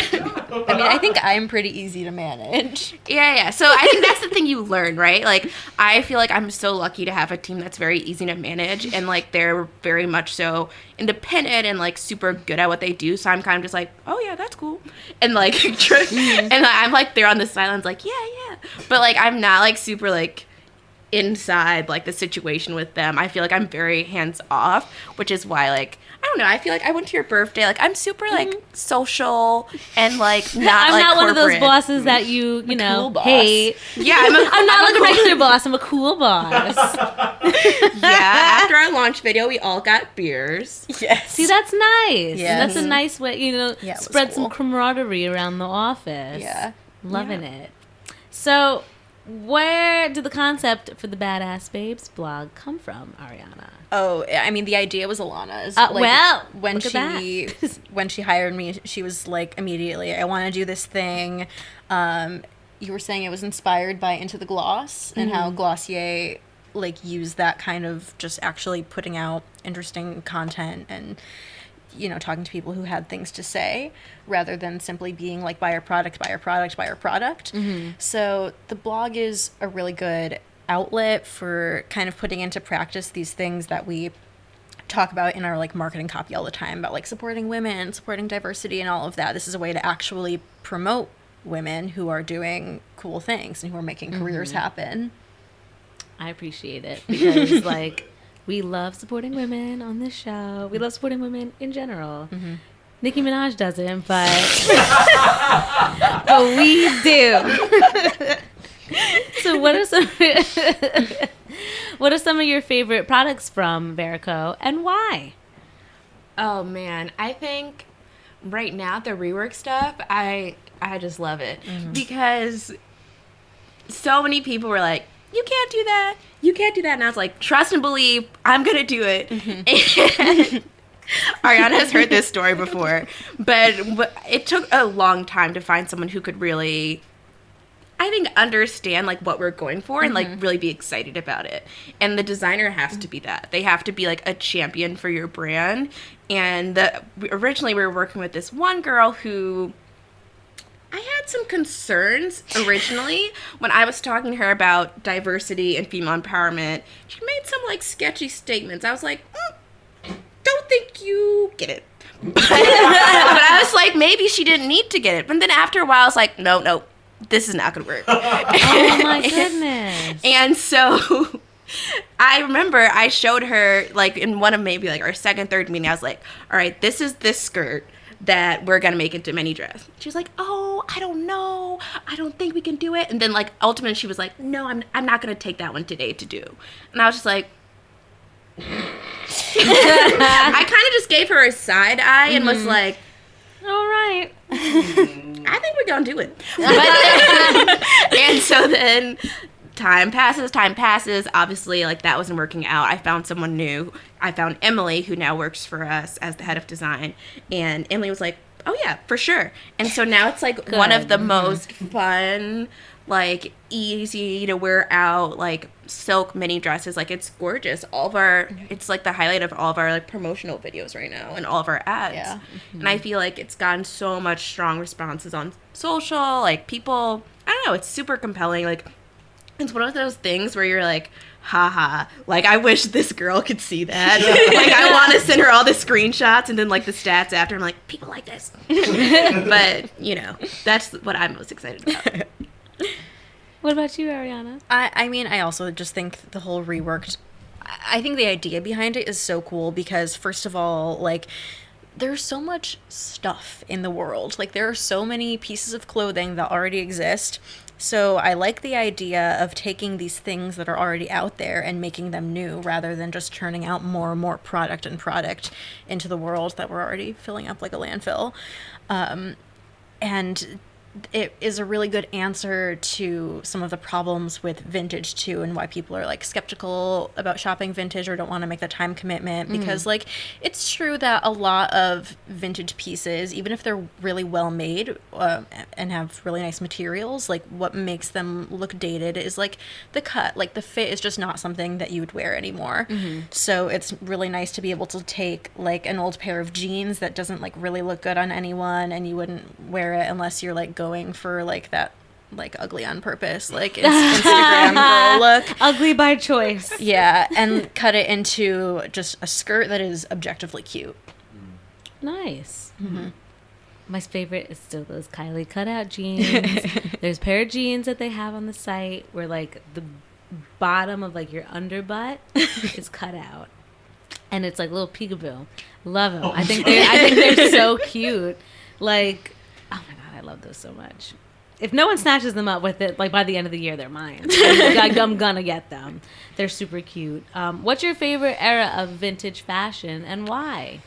I mean, I think I'm pretty easy to manage. Yeah. So I think that's the thing you learn, right? Like, I feel like I'm so lucky to have a team that's very easy to manage, and like they're very much so independent and like super good at what they do. So I'm kind of just like, oh yeah, that's cool, and like, and I'm like there on the sidelines, like yeah, but like I'm not like super like inside like the situation with them. I feel like I'm very hands off, which is why like I don't know, I feel like I went to your birthday, like I'm super like social and like not I'm like not one of those corporate. bosses that you know cool boss. hate. Yeah, I'm not like a cool- regular boss. I'm a cool boss. Yeah, after our launch video we all got beers. Yes. See, that's nice. Yes. That's a nice way, you know, Yeah, it was spread some cool. camaraderie around the office. Yeah. Loving it. So, where did the concept for the Badass Babes blog come from, Ariana? Oh, I mean, the idea was Alana's. Well, when look at she when she hired me, she was like immediately, I want to do this thing. You were saying it was inspired by Into the Gloss and how Glossier like used that kind of just actually putting out interesting content and, you know, talking to people who had things to say rather than simply being like buy our product. So the blog is a really good outlet for kind of putting into practice these things that we talk about in our like marketing copy all the time about like supporting women, supporting diversity and all of that. This is a way to actually promote women who are doing cool things and who are making careers happen. I appreciate it because, like, we love supporting women on this show. We love supporting women in general. Nicki Minaj doesn't, but we do. So what are some of your favorite products from Verico and why? Oh man, I think right now the rework stuff, I just love it because so many people were like, you can't do that, and I was like, trust and believe, I'm gonna do it. Ariana has heard this story before, but it took a long time to find someone who could really, I think, understand like what we're going for and like really be excited about it. And the designer has to be that. They have to be like a champion for your brand. And originally we were working with this one girl who I had some concerns originally when I was talking to her about diversity and female empowerment. She made some like sketchy statements. I was like, don't think you get it. But I was like, maybe she didn't need to get it. But then after a while, I was like, no, this is not going to work. Oh my goodness. And so I remember I showed her, like, in one of maybe, like, our second, third meeting, I was like, all right, this is this skirt that we're going to make into mini dress. She was like, oh, I don't know. I don't think we can do it. And then, like, ultimately she was like, no, I'm not going to take that one today to do. And I was just like, I kind of just gave her a side eye and was like, All right. I think we're going to do it. But and so then time passes. Obviously, like, that wasn't working out. I found someone new. I found Emily, who now works for us as the head of design. And Emily was like, oh, yeah, for sure. And so now it's, like, one of the most fun, like, easy to wear out, like, silk mini dresses. Like, it's gorgeous. It's, like, the highlight of all of our, like, promotional videos right now and all of our ads. Yeah. And I feel like it's gotten so much strong responses on social. Like, people, I don't know, it's super compelling. Like, it's one of those things where you're like, haha, like, I wish this girl could see that. Like, I want to send her all the screenshots and then, like, the stats after. I'm like, people like this. But, you know, that's what I'm most excited about. What about you, Ariana? I mean, I also just think the whole reworked, I think the idea behind it is so cool because, first of all, like, there's so much stuff in the world. Like, there are so many pieces of clothing that already exist. So I like the idea of taking these things that are already out there and making them new rather than just churning out more and more product into the world that we're already filling up like a landfill. And it is a really good answer to some of the problems with vintage too, and why people are like skeptical about shopping vintage or don't want to make the time commitment, because like, it's true that a lot of vintage pieces, even if they're really well made and have really nice materials, like, what makes them look dated is like the cut. Like, the fit is just not something that you would wear anymore. So it's really nice to be able to take like an old pair of jeans that doesn't like really look good on anyone, and you wouldn't wear it unless you're like going for like that like ugly on purpose like Instagram girl look, Ugly by choice. yeah, and cut it into just a skirt that is objectively cute. Nice. My favorite is still those Kylie cutout jeans. There's a pair of jeans that they have on the site where like the bottom of like your underbutt is cut out, and it's like little peekaboo. Love them. I think they're so cute. Like, oh my god, I love those so much. If no one snatches them up with it, like, by the end of the year, they're mine. I'm gonna get them. They're super cute. What's your favorite era of vintage fashion and why?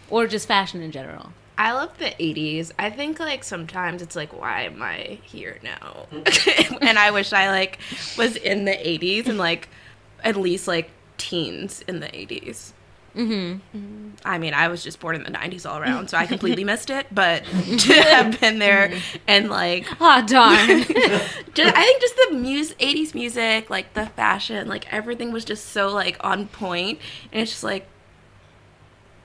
Or just fashion in general? I love the 80s. I think, like, sometimes it's like, why am I here now? And I wish I, like, was in the 80s and, like, at least, like, teens in the 80s. I mean, I was just born in the 90s all around, so I completely missed it, but to have been there and, like... Oh, darn. I think just the 80s music, like, the fashion, like, everything was just so, like, on point, and it's just, like,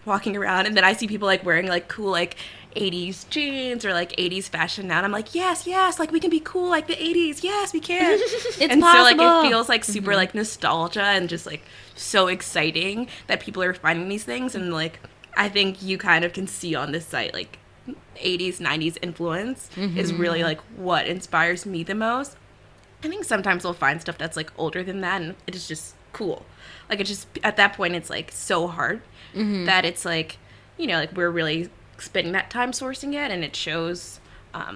walking around, and then I see people, like, wearing, like, cool, like, 80s jeans or, like, 80s fashion now, and I'm like, yes, like, we can be cool like the 80s, yes, we can. It's and possible. so, like, it feels, like, super, like, nostalgia and just, like, so exciting that people are finding these things, and, like, I think you kind of can see on this site, like, 80s, 90s influence is really, like, what inspires me the most. I think sometimes we'll find stuff that's, like, older than that, and it is just cool. Like, it's just, at that point, it's, like, so hard that it's, like, you know, like, we're really spending that time sourcing it, and it shows,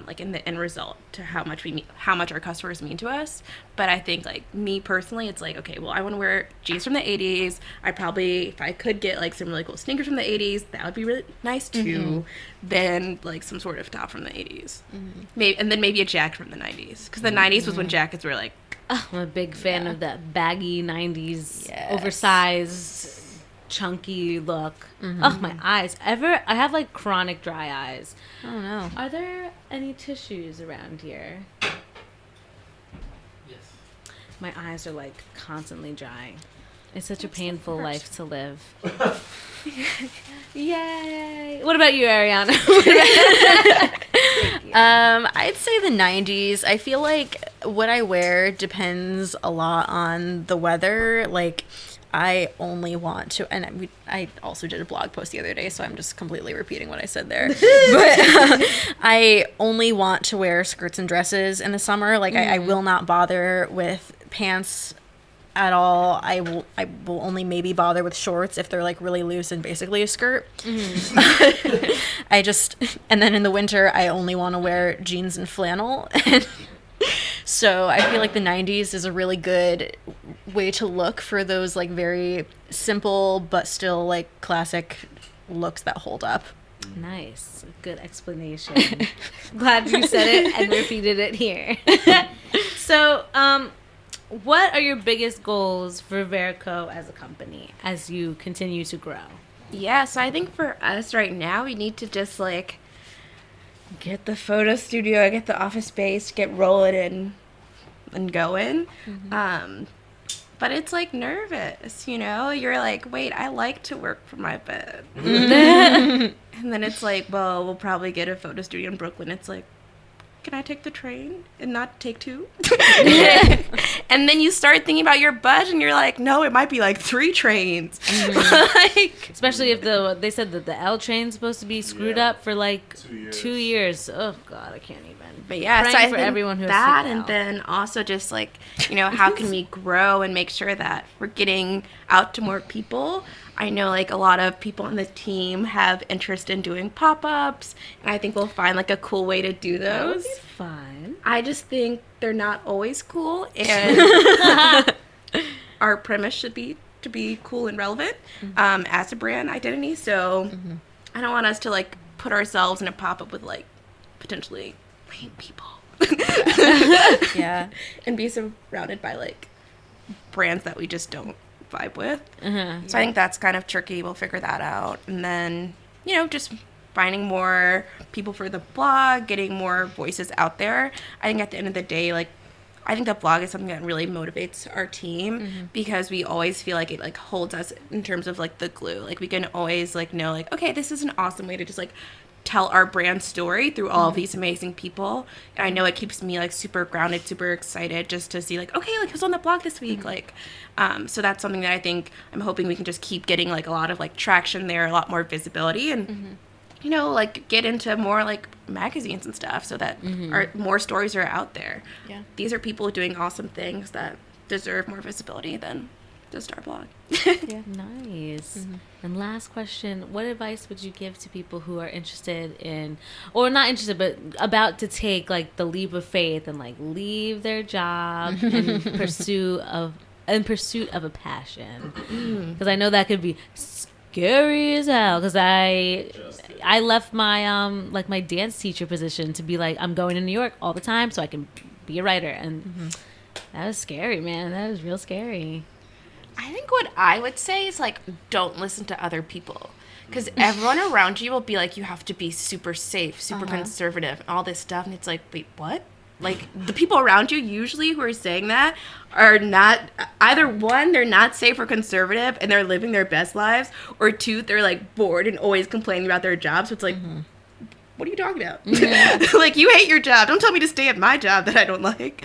like, in the end result to how much our customers mean to us. But I think, like, me personally, it's like, okay, well, I want to wear jeans from the 80s. I probably, if I could get, like, some really cool sneakers from the 80s, that would be really nice too. Then, like, some sort of top from the 80s. Maybe, and then maybe a jacket from the 90s, because the 90s was when jackets were, like, I'm a big fan of that baggy 90s, Yes. oversized chunky look. Oh, my eyes. I have like chronic dry eyes. Oh no. Are there any tissues around here? Yes. My eyes are like constantly dry. It's such a painful life to live. Yay! What about you, Ariana? I'd say the 90s. I feel like what I wear depends a lot on the weather. Like, I only want to, and I also did a blog post the other day, so I'm just completely repeating what I said there. But I only want to wear skirts and dresses in the summer. Like, I will not bother with pants at all. I will only maybe bother with shorts if they're like really loose and basically a skirt. And then in the winter I only want to wear jeans and flannel. So I feel like the 90s is a really good way to look for those like very simple but still like classic looks that hold up. Nice. Good explanation. Glad you said it and repeated it here. So, what are your biggest goals for Verico as a company as you continue to grow? Yeah, so I think for us right now, we need to just like get the photo studio, get the office space, get rolling and going. But it's like nervous, you know? You're like, wait, I like to work from my bed. And then it's like, well, we'll probably get a photo studio in Brooklyn. It's like, can I take the train and not take 2? And then you start thinking about your budget and you're like, no, it might be like 3 trains. Like, Especially if they said that the L train's supposed to be screwed up for like 2 years. Oh God, I can't even. but yeah, so Praying I for think everyone who has that, sick and L. then also just like, you know, how can we grow and make sure that we're getting out to more people? I know like a lot of people on the team have interest in doing pop-ups, and I think we'll find like a cool way to do That would those. be fun. I just think they're not always cool, and our premise should be to be cool and relevant as a brand identity. So I don't want us to like put ourselves in a pop-up with like potentially lame people. Yeah. And be surrounded by like brands that we just don't vibe with. Uh-huh. So I think that's kind of tricky. We'll figure that out. And then, you know, just finding more people for the blog, getting more voices out there. I think at the end of the day, like, I think the blog is something that really motivates our team because we always feel like it like holds us in terms of like the glue. Like we can always like know like, okay, this is an awesome way to just like tell our brand story through all of these amazing people. And I know it keeps me like super grounded, super excited just to see like, okay, like who's on the blog this week? Like, so that's something that I think I'm hoping we can just keep getting like a lot of like traction there, a lot more visibility, and you know, like get into more like magazines and stuff so that our more stories are out there. Yeah. These are people doing awesome things that deserve more visibility than just our blog. Nice. And last question, what advice would you give to people who are interested in, or not interested, but about to take like the leap of faith and like leave their job in pursuit of a passion? Because I know that could be scary as hell. Because I left my like my dance teacher position to be like, I'm going to New York all the time so I can be a writer, and that was scary, man. That was real scary. I think what I would say is like, don't listen to other people. Because everyone around you will be like, you have to be super safe, super conservative, and all this stuff. And it's like, wait, what? Like, the people around you usually who are saying that are not, either one, they're not safe or conservative and they're living their best lives, or two, they're like bored and always complaining about their job. So it's like, what are you talking about? Like, you hate your job. Don't tell me to stay at my job that I don't like.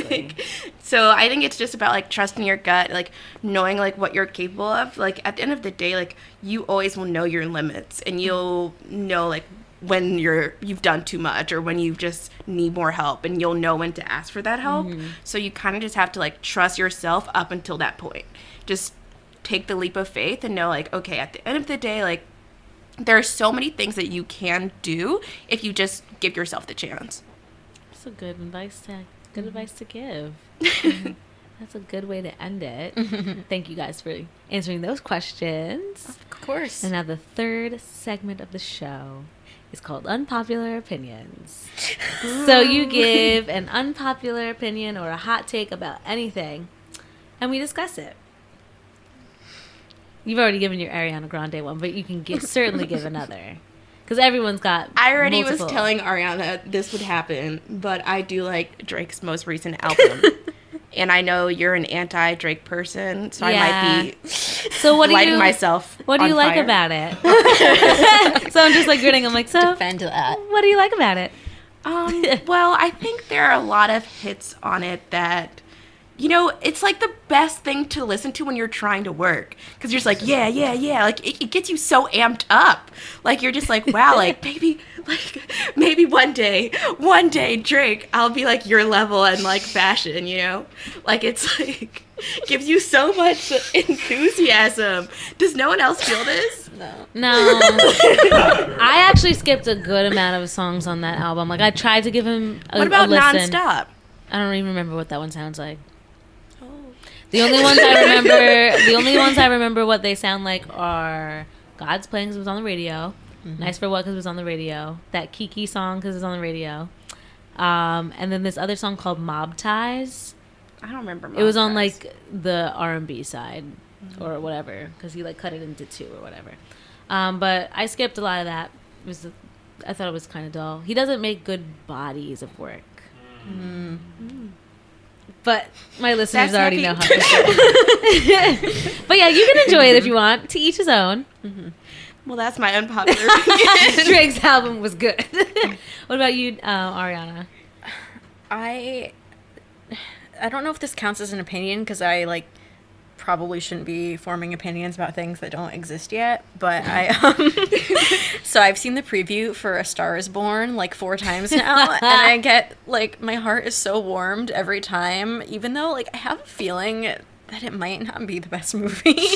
Like, so I think it's just about like trusting your gut, like knowing like what you're capable of. Like at the end of the day, like you always will know your limits, and you'll know like when you've done too much or when you just need more help, and you'll know when to ask for that help. So you kind of just have to like trust yourself up until that point. Just take the leap of faith and know like, okay, at the end of the day, like there are so many things that you can do if you just give yourself the chance. That's a good advice to give. That's a good way to end it. Thank you guys for answering those questions. Of course. And now the third segment of the show is called Unpopular Opinions. So you give an unpopular opinion or a hot take about anything, and we discuss it. You've already given your Ariana Grande one, but you can certainly give another. Because everyone's got I already multiple. was telling Ariana this would happen, but I do like Drake's most recent album. And I know you're an anti-Drake person, so I might be So what do lighting you myself What do on you like fire. about it? So I'm just like grinning. I'm like, so Defend that. what do you like about it? Well, I think there are a lot of hits on it that, you know, it's like the best thing to listen to when you're trying to work. Because you're just like, yeah. Like, it gets you so amped up. Like, you're just like, wow, like, maybe one day, Drake, I'll be like your level and like fashion, you know? Like, it's like, gives you so much enthusiasm. Does no one else feel this? No. I actually skipped a good amount of songs on that album. Like, I tried to give him What about a listen. Nonstop? I don't even remember what that one sounds like. Oh. The only ones I remember what they sound like are God's Plan because it was on the radio, Nice for What because it was on the radio, that Kiki song because it was on the radio, and then this other song called Mob Ties. I don't remember. It was on Mob Ties. like the R&B side or whatever because he like cut it into two or whatever. But I skipped a lot of that. I thought it was kind of dull. He doesn't make good bodies of work. But my listeners That's already heavy. know how to say. But yeah, you can enjoy it if you want. To each his own. Well, that's my unpopular opinion. Drake's album was good. What about you, Ariana? I don't know if this counts as an opinion because I like probably shouldn't be forming opinions about things that don't exist yet. But so I've seen the preview for A Star Is Born like 4 times now, and I get like my heart is so warmed every time, even though like I have a feeling that it might not be the best movie.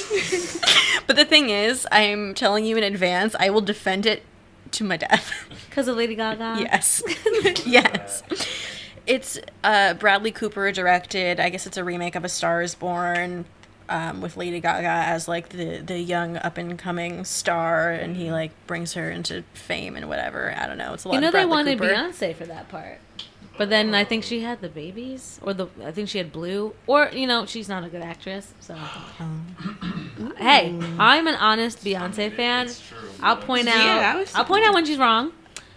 But the thing is, I'm telling you in advance, I will defend it to my death. Because of Lady Gaga? Yes. Yes. It's Bradley Cooper directed. I guess it's a remake of A Star Is Born, with Lady Gaga as like the young up and coming star, and he like brings her into fame and whatever. I don't know. It's a lot. You know of they Bradley wanted Cooper. Beyonce for that part. But then I think she had the babies, or I think she had Blue, or she's not a good actress. So, hey, I'm an honest Beyonce fan. It's true. I'll point Yeah, out when she's wrong.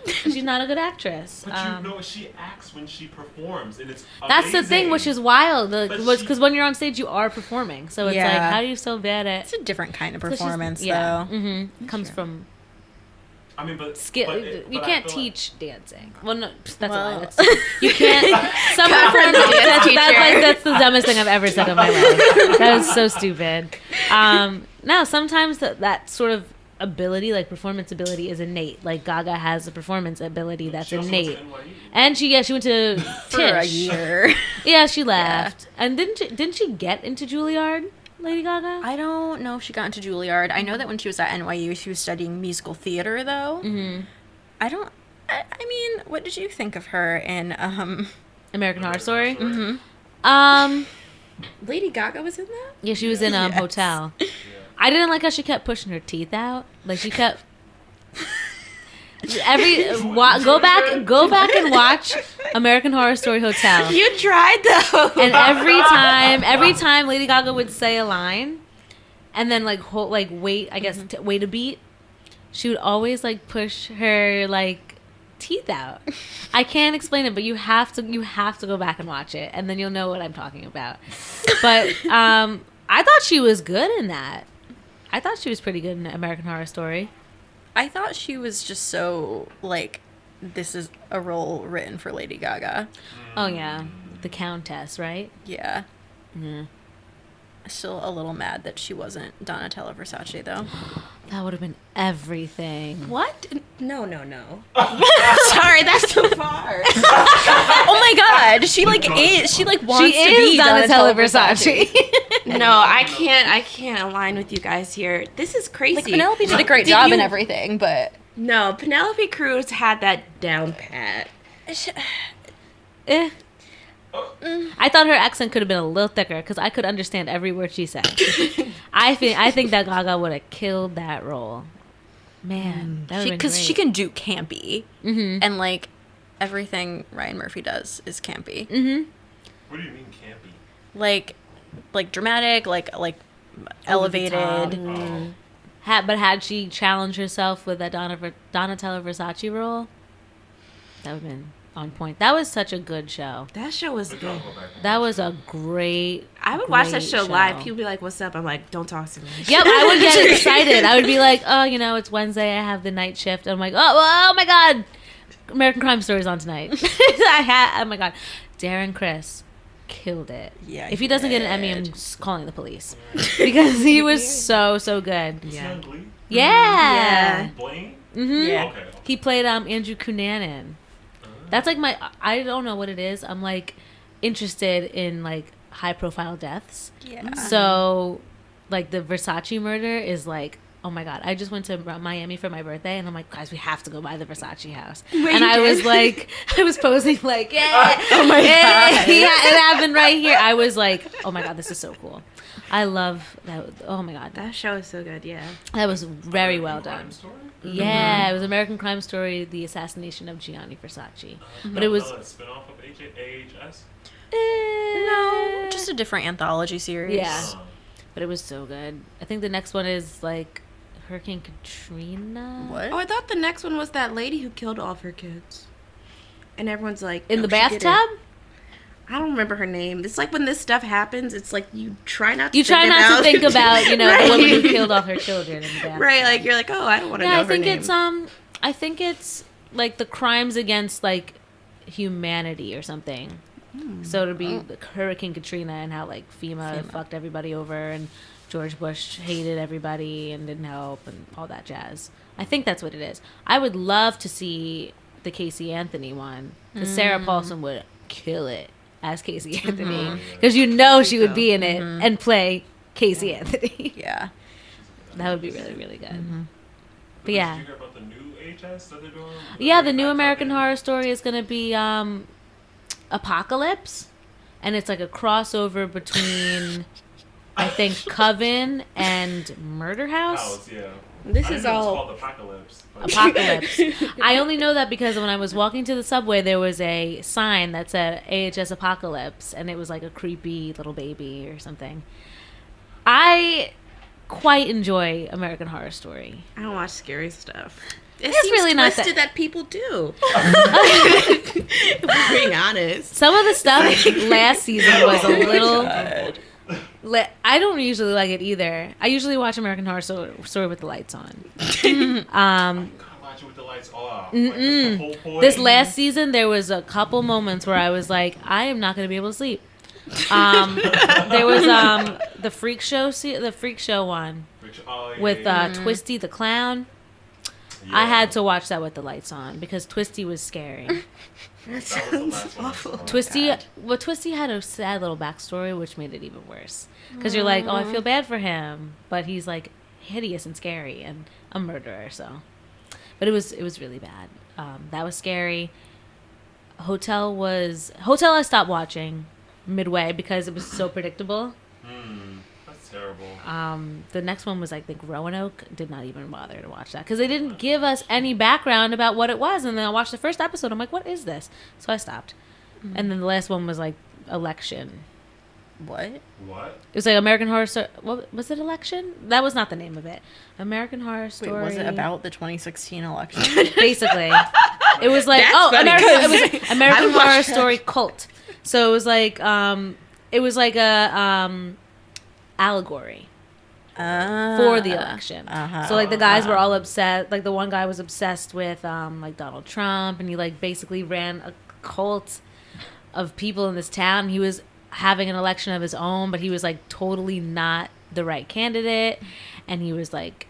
She's not a good actress. But you know, she acts when she performs, and it's That's the thing, amazing. which is wild. But Because when you're on stage, you are performing. So it's like, Yeah. how are you so bad at? It's a different kind of 'cause she's- performance, yeah, though. Mm-hmm. Comes from I mean, but skill. but You I can't feel like- teach dancing. Well, no, that's a Well- lie. You can't. Some Come from the dance teacher. that's the dumbest thing I've ever said in my life. That was so stupid. No, sometimes that sort of ability, like performance ability, is innate. Like Gaga has a performance ability that's She also went to innate. NYU. And she went to For a Tisch. year. Yeah, she left. And didn't she get into Juilliard, Lady Gaga? I don't know if she got into Juilliard. I know that when she was at NYU, she was studying musical theater, though. Mm-hmm. I mean, what did you think of her in American Horror Story. Mhm. Lady Gaga was in that? Yeah, she was in Yes. Hotel. I didn't like how she kept pushing her teeth out. Like she kept go back and watch American Horror Story Hotel. You tried though. And every time Lady Gaga would say a line, and then wait a beat, she would always like push her like teeth out. I can't explain it, but you have to go back and watch it, and then you'll know what I'm talking about. But I thought she was good in that. I thought she was pretty good in American Horror Story. I thought she was just so, like, this is a role written for Lady Gaga. Oh yeah, the Countess, right? Yeah. Yeah. Still a little mad that she wasn't Donatella Versace, though. That would have been everything. What? No. Sorry, that's too far. Oh my god! She, like, wants She to is be Donatella Versace. No, I can't align with you guys here. This is crazy. Like, Penelope did a great Did job you- and everything, but... No, Penelope Cruz had that down pat. Eh. I thought her accent could have been a little thicker because I could understand every word she said. I think that Gaga would have killed that role. Man, that would Because she can do campy. Mm-hmm. And, like, everything Ryan Murphy does is campy. Mm-hmm. What do you mean campy? Like dramatic, like elevated. Had she challenged herself with that Donatella Versace role, that would have been on point. That was such a good show. That show was good. That was a great. I would watch that great show live. People be like, "What's up?" I'm like, "Don't talk to me." Yep, I would get excited. I would be like, "Oh, it's Wednesday. I have the night shift." I'm like, "Oh my God, American Crime Story's on tonight." Oh my God, Darren Criss killed it. Yeah, if he doesn't get an Emmy, I'm just calling the police because he was so good. Yeah. Glee? Yeah. Blaine? Mm-hmm. Yeah. Okay. He played Andrew Cunanan. That's like I don't know what it is. I'm like interested in like high profile deaths. Yeah. So like the Versace murder is like, oh my God. I just went to Miami for my birthday and I'm like, guys, we have to go by the Versace house. And I was like, I was posing like, yeah. Oh my God. Yeah, it happened right here. I was like, oh my God, this is so cool. I love that. Oh my God. That show is so good. Yeah. That was very well done. Crime Story? Yeah, it was American Crime Story, the assassination of Gianni Versace. But it was a spinoff of AHS? No, just a different anthology series. Yeah. But it was so good. I think the next one is like Hurricane Katrina. What? Oh, I thought the next one was that lady who killed all of her kids. And everyone's like, In "No, the she didn't." bathtub? I don't remember her name. It's like when this stuff happens, it's like you try not to You try think not about to think about, Right. the woman who killed all her children in the bathtub. Right, like you're like, oh, I don't want to Yeah, know I her think name. it's I think it's like the crimes against like humanity or something. So it'll be like Hurricane Katrina and how like FEMA fucked everybody over and George Bush hated everybody and didn't help and all that jazz. I think that's what it is. I would love to see the Casey Anthony one. Because Sarah Paulson would kill it as Casey Anthony. Because she would be in it and play Casey Anthony. Yeah. That would be really, really good. But Did yeah. you hear about the new AHS that they're doing? Yeah, the new American Horror Story is going to be Apocalypse. And it's like a crossover between, I think, Coven and Murder House. House, yeah. This I is didn't know all- It's called Apocalypse. but- Apocalypse. I only know that because when I was walking to the subway, there was a sign that said AHS Apocalypse, and it was like a creepy little baby or something. I quite enjoy American Horror Story. I don't watch scary stuff. It It's seems really not twisted that- that people do. If we're being honest. Some of the stuff last season was a little. I don't usually like it either. I usually watch American Horror Story with the lights on. You gotta watch it with the lights off. Like, that's the whole point. This last season, there was a couple moments where I was like, I am not going to be able to sleep. There was the Freak Show, one Oh, yeah, with yeah, Twisty the clown. yeah. I had to watch that with the lights on because Twisty was scary. That was the last one I saw. Twisty had a sad little backstory, which made it even worse. Because you're like, oh, I feel bad for him, but he's like hideous and scary and a murderer. So, but it was really bad. That was scary. Hotel. I stopped watching midway because it was so predictable. That's terrible. The next one was, I think, Roanoke. Did not even bother to watch that because they didn't give us any background about what it was. And then I watched the first episode. I'm like, what is this? So I stopped. And then the last one was like Election. What? What? It was like American Horror Story. What was it? Election? That was not the name of it. American Horror Wait, Story. was it about the 2016 election? Basically, it was like That's funny, American 'cause it was American I watched Horror that. Story cult. So it was like a allegory for the election. So like the guys were all upset. Like the one guy was obsessed with like Donald Trump, and he like basically ran a cult of people in this town. He was having an election of his own, but he was like totally not the right candidate, and he was like,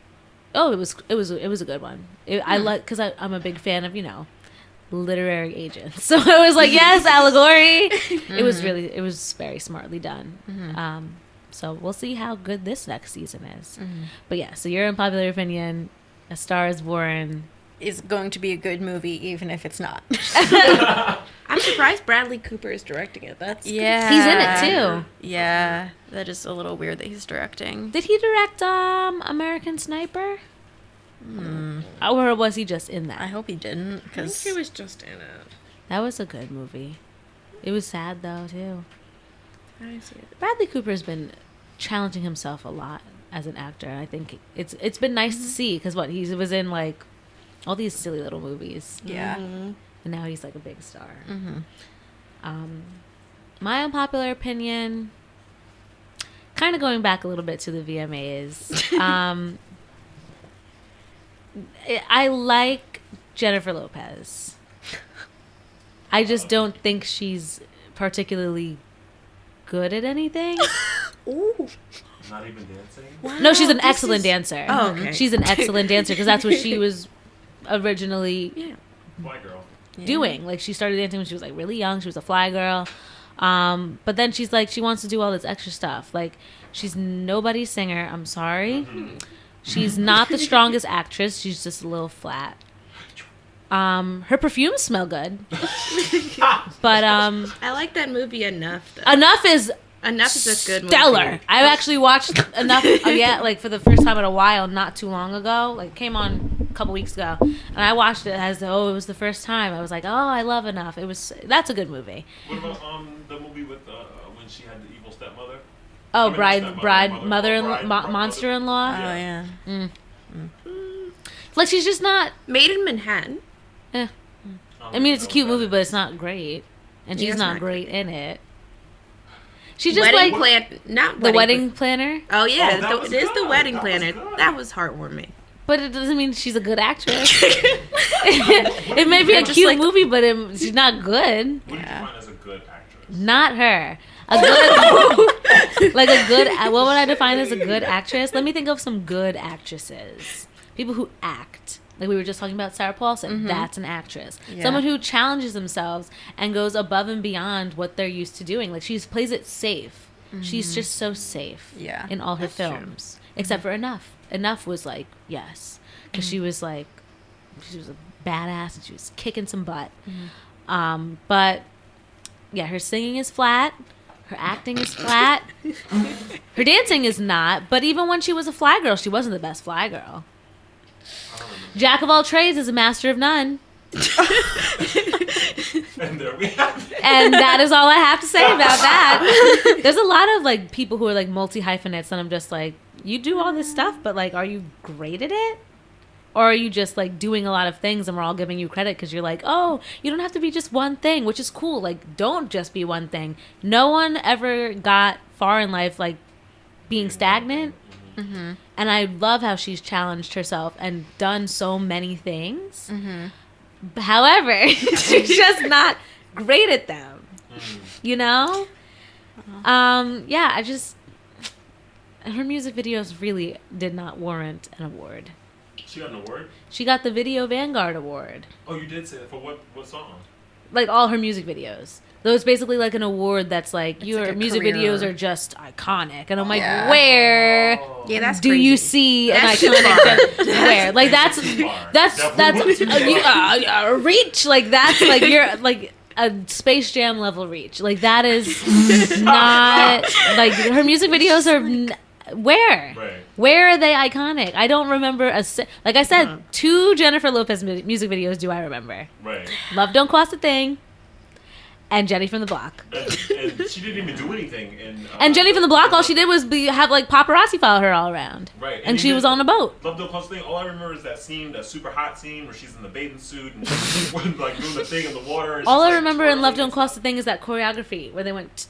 oh, it was a good one. I like because I'm a big fan of literary agents, so I was like, yes, allegory. It was very smartly done. So we'll see how good this next season is. But yeah, so your unpopular opinion, A Star Is Born. Is going to be a good movie, even if it's not. I'm surprised Bradley Cooper is directing it. That's Yeah. He's in it too. Yeah. That is a little weird that he's directing. Did he direct American Sniper? Or was he just in I that? hope he didn't, I think because he was just in it. That was a good movie. It was sad though too. I see it. Bradley Cooper's been challenging himself a lot as an actor. I think it's been nice to see because he was in like all these silly little movies, Yeah. and now he's like a big star. My unpopular opinion, kind of going back a little bit to the VMAs. I like Jennifer Lopez. I just don't think she's particularly good at anything. Ooh. Not even dancing. No, she's an excellent dancer. Oh, okay. She's an excellent dancer because that's what she was originally Fly girl. doing. Like, she started dancing when she was like really young. She was a fly girl. But then she's like, she wants to do all this extra stuff. Like, she's nobody's singer. I'm sorry. She's not the strongest actress. She's just a little flat. Her perfumes smell good. But I like that movie Enough, though. Enough is Enough is a good movie. stellar. I actually watched Enough like for the first time in a while, not too long ago. Like, came on a couple weeks ago, and I watched it as though it was the first time. I was like, oh, I love Enough. That's a good movie. What about the movie with when she had the evil stepmother? Oh, I mean, bride, mother-in-law, bride, monster-in-law. Oh yeah. Like, she's just not. Made in Manhattan. I mean, it's a cute movie, but it's not great, and she's it's not not great in it. She's just Wedding like plan, not the wedding planner, Oh yeah, Oh, that was it is the good. wedding That was planner. good. That was heartwarming. but it doesn't mean she's a good actress. It may be a Just cute like- movie, but she's not good. What do you find as a good actress? Not her. A good, like a good. What would I define as a good actress? Let me think of some good actresses. People who act. Like we were just talking about Sarah Paulson. That's an actress. Yeah. Someone who challenges themselves and goes above and beyond what they're used to doing. Like she plays it safe. She's just so safe. Yeah. In all her That's true. films, except for Enough. Enough was like yes, because she was like, she was a badass and she was kicking some butt. But yeah, her singing is flat. Her acting is flat. Her dancing is not. But even when she was a fly girl, she wasn't the best fly girl. Jack of all trades is a master of none. And there we have it. And that is all I have to say about that. There's a lot of like people who are like multi hyphenates, and I'm just like, you do all this stuff, but like, are you great at it? Or are you just like doing a lot of things and we're all giving you credit because you're like, oh, you don't have to be just one thing, which is cool. Like, don't just be one thing. No one ever got far in life like being stagnant. And I love how she's challenged herself and done so many things. However, she's just not great at them. You know? Yeah, her music videos really did not warrant an award. She got an award? She got the Video Vanguard Award. Oh, you did say that. For what song? Like all her music videos. So it's basically like an award that's like, your like a music career. videos are just iconic. And I'm like, Yeah. where Yeah, that's do crazy. you see an That's too iconic where? Like that's far. that's Definitely a reach. Like that's like you're like a Space Jam level reach. Like that is not like her music videos are where? Right. Where are they iconic? I don't remember like I said, 2 Jennifer Lopez music videos do I remember. Right. Love Don't Cost a Thing and Jenny from the Block. And she didn't even do anything. And Jenny from the Block, all she did was have like paparazzi follow her all around. Right. And she even was on a boat. Love Don't Cost a Thing. All I remember is that scene, that super hot scene where she's in the bathing suit and she's like doing the thing in the water. And All she's, I like, remember in Love twirling. Don't Cost a Thing is that choreography where they went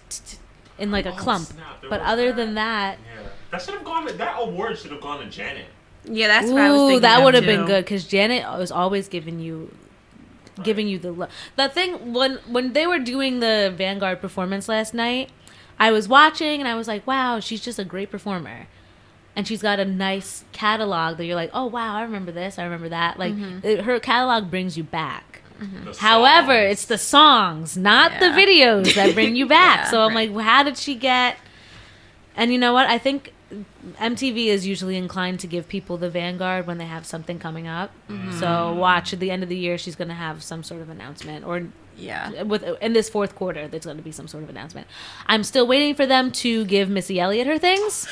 in like a Oh, clump. snap, there But was other that. than that, Yeah. That should have gone. That award should have gone to Janet. Yeah, that's what I was ooh, thinking. that of, would have too. been good because Janet was always giving you the love. The thing when they were doing the Vanguard performance last night, I was watching and I was like, wow, she's just a great performer. And she's got a nice catalog that you're like, oh wow, I remember this, I remember that. Like her catalog brings you back. The However, songs. it's the songs, not the Yeah. videos that bring you back. Yeah, so I'm right. like, how did she get? And you know what? I think MTV is usually inclined to give people the Vanguard when they have something coming up. So watch at the end of the year, she's going to have some sort of announcement, or Yeah. in this fourth quarter, there's going to be some sort of announcement. I'm still waiting for them to give Missy Elliott her things.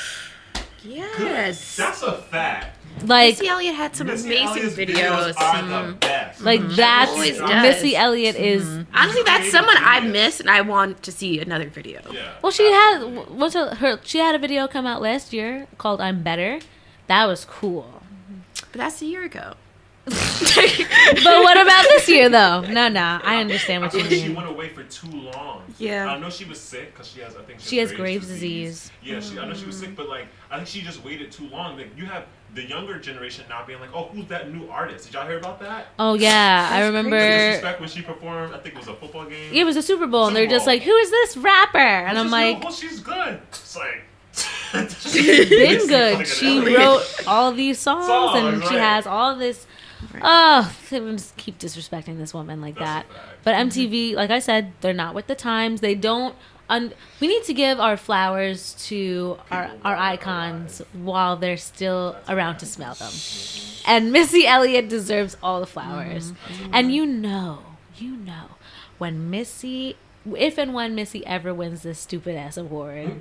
Yes. That's a fact. Like, Missy Elliott had some Missy amazing Elliott's videos. are the best. like that's always does. Missy Elliott is. Honestly, that's someone I miss, and I want to see another video. Yeah. Well, she had she had a video come out last year called "I'm Better." That was cool. But that's a year ago. But what about this year, though? No, I understand I what you feel like she mean. went away for too long. Yeah. I know she was sick because she has, I think She has Graves' disease. Yeah, I know she was sick, but like, I think she just waited too long. Like, you have the younger generation now being like, oh, who's that new artist? Did y'all hear about that? Oh yeah, I The remember. disrespect when she performed, I think it was a football game. It was a Super Bowl, and they're Super just Bowl. like, "Who is this rapper?" And I'm She's like, well, she's good. It's like, "She's been Missy good. fucking She Elliott. wrote all these songs, and she right. has all this." Oh, they would just keep disrespecting this woman like That's that. a fact. But MTV, like I said, they're not with the times. They don't. We need to give our flowers to our icons while they're still around to smell them. And Missy Elliott deserves all the flowers. And you know, when Missy, if and when Missy ever wins this stupid ass award,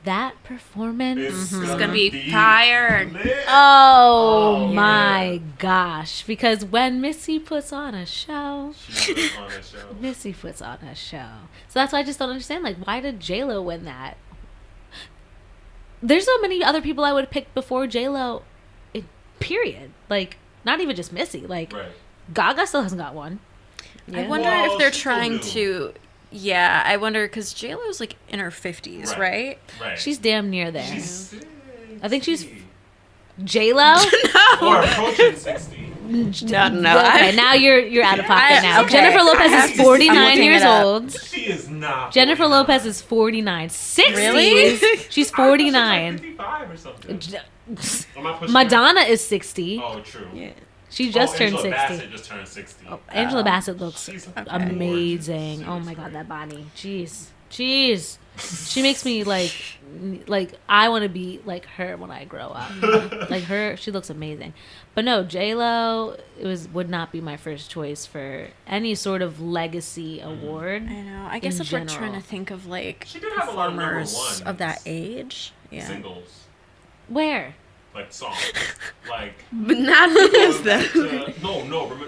that performance. It's gonna be fire. lit. Oh, Oh, my gosh. Because when Missy puts on a show, She was on that show. Missy puts on a show. So that's why I just don't understand. Like, why did J-Lo win that? There's so many other people I would have picked before J-Lo, period. Like, not even just Missy. Like, Right. Gaga still hasn't got one. I wonder Well, if they're she still trying do. to. Yeah, I wonder because JLo's like in her 50s, right? Right. She's damn near there. She's 60. I think she's J-Lo? Or approaching 60. No. Okay, now you're out of pocket now. okay. Jennifer Lopez I have is to- 49 I'm looking years it up. old. She is not. Jennifer 49. Lopez is 49. 60s. Really? She's I thought she was 49. Like 55 or something. Am I pushing Madonna is 60. it? Oh, true. Yeah. She just turned Angela 60. Bassett just turned 60. Oh, Angela Bassett looks She's amazing. gorgeous. Oh my god, that body. Jeez. She makes me like I want to be like her when I grow up. Like her, she looks amazing. But no, J-Lo would not be my first choice for any sort of legacy award. I know. I guess In if we're trying general. to think of like She did have a lot of number performers of that age, yeah. singles, Where? like songs, like. But not videos, though.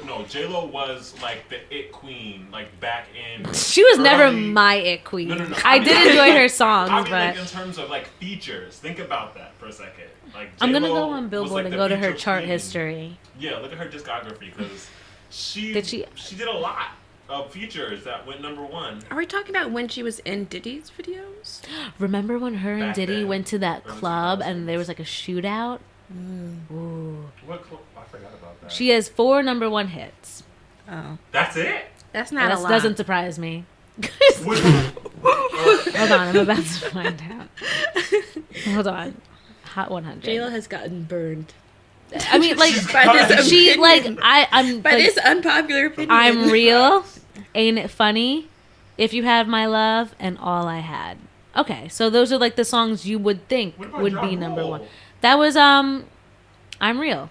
No. J-Lo was like the it queen, like back in. She was never early- my it queen. No. I mean, did enjoy her songs, I mean, but like in terms of like features, think about that for a second. Like I'm gonna J-Lo go on was, Billboard like, and the go to her feature chart queen. history. Yeah, look at her discography because she Did she- did a lot of features that went number one. Are we talking about when she was in Diddy's videos? Remember when her and Back Diddy then. went to that Early club 2000s. and there was like a shootout? Ooh. What club? I forgot about that. She has 4 number 1 hits. Oh. That's it. That's not That a lot. doesn't surprise me. What- Hold on, I'm about to find out. Hold on. Hot 100. J-Lo has gotten burned. I mean, like, By this she, opinion. like, I'm, By like, this unpopular opinion. I'm real. Ain't it funny? If You Had My Love and All I Had. Okay, so those are like the songs you would think What about would Ja be number Rule? 1. That was, I'm Real.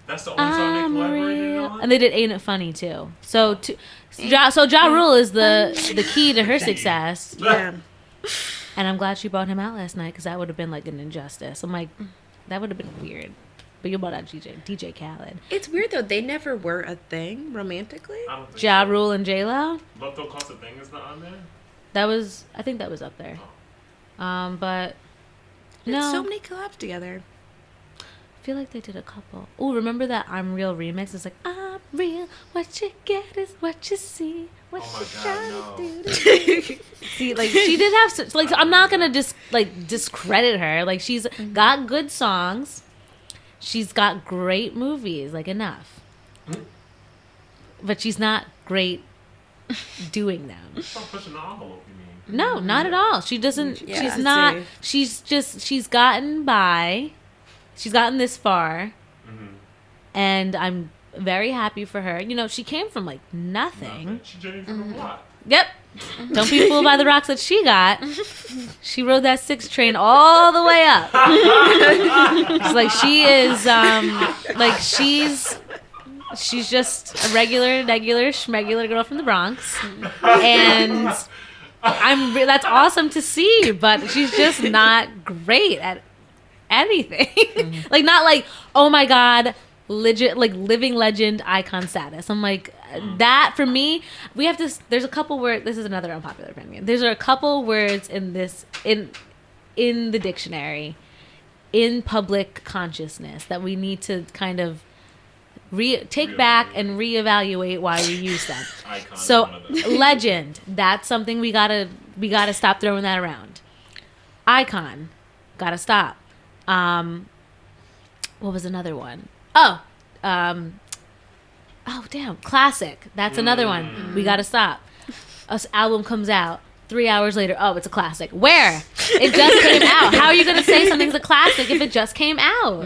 That's the only song they I'm collaborated real. on. And they did Ain't It Funny too. So Ja Rule is the key to her success. Yeah. And I'm glad she brought him out last night because that would have been like an injustice. I'm like, that would have been weird. But you brought out DJ Khaled. It's weird though. They never were a thing romantically. I don't think Ja so. Rule and J-Lo. Love Don't Cost a Thing is not on there. I think that was up there. But Did no, so many collabs together. I feel like they did a couple. Oh, remember that I'm Real remix? It's like, I'm real, what you get is what you see. What Oh my you God, trying no. to do. See, like, she did have, such, like, I'm not gonna just, like, discredit her. Like, she's got good songs. She's got great movies, like, enough. But she's not great doing them. Stop pushing the envelope, you mean? No, not at all. She doesn't. Yeah, she's I'd not. say. She's gotten by. She's gotten this far, and I'm very happy for her. You know, she came from like nothing. She journeyed from the block. Yep. Don't be fooled by the rocks that she got. She rode that 6 train all the way up. It's like she is. Like she's just a regular schmegular girl from the Bronx, and that's awesome to see. But she's just not great at anything. Like, not like, oh my God, legit, like living legend icon status. I'm like, that for me, we have to, there's a couple words, this is another unpopular opinion. There's a couple words in this, in the dictionary, in public consciousness, that we need to kind of take back and reevaluate why we use them. Icon is So one of those. legend, that's something we gotta stop throwing that around. Icon, gotta stop. What was another one? Oh damn, classic. That's another one. We gotta stop. Us album comes out 3 hours later. Oh, it's a classic. Where? It just came out. How are you gonna say something's a classic if it just came out?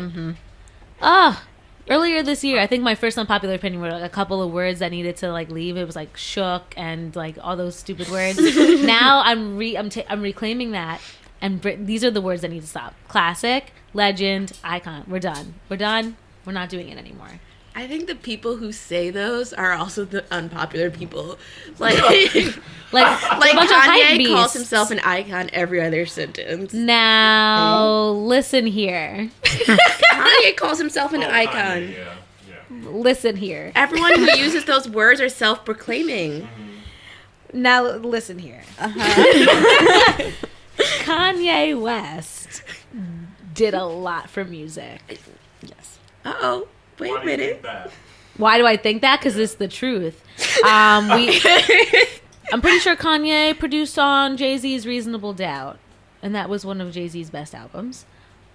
Oh. Earlier this year, I think my first unpopular opinion were like a couple of words that needed to like leave. It was like shook and like all those stupid words. Now I'm reclaiming that, and these are the words that need to stop: classic, legend, icon. We're done. We're done. We're not doing it anymore. I think the people who say those are also the unpopular people. Like, Like a bunch of hype Kanye beasts. calls himself an icon every other sentence. Now listen here. Kanye calls himself an Oh, icon. Kanye, yeah. Listen here. Everyone who uses those words are self-proclaiming. Now listen here. Kanye West did a lot for music. Yes. Uh-oh. Wait Why a do you think minute. that? Why do I think that? Because it's the truth. I'm pretty sure Kanye produced on Jay-Z's Reasonable Doubt, and that was one of Jay-Z's best albums.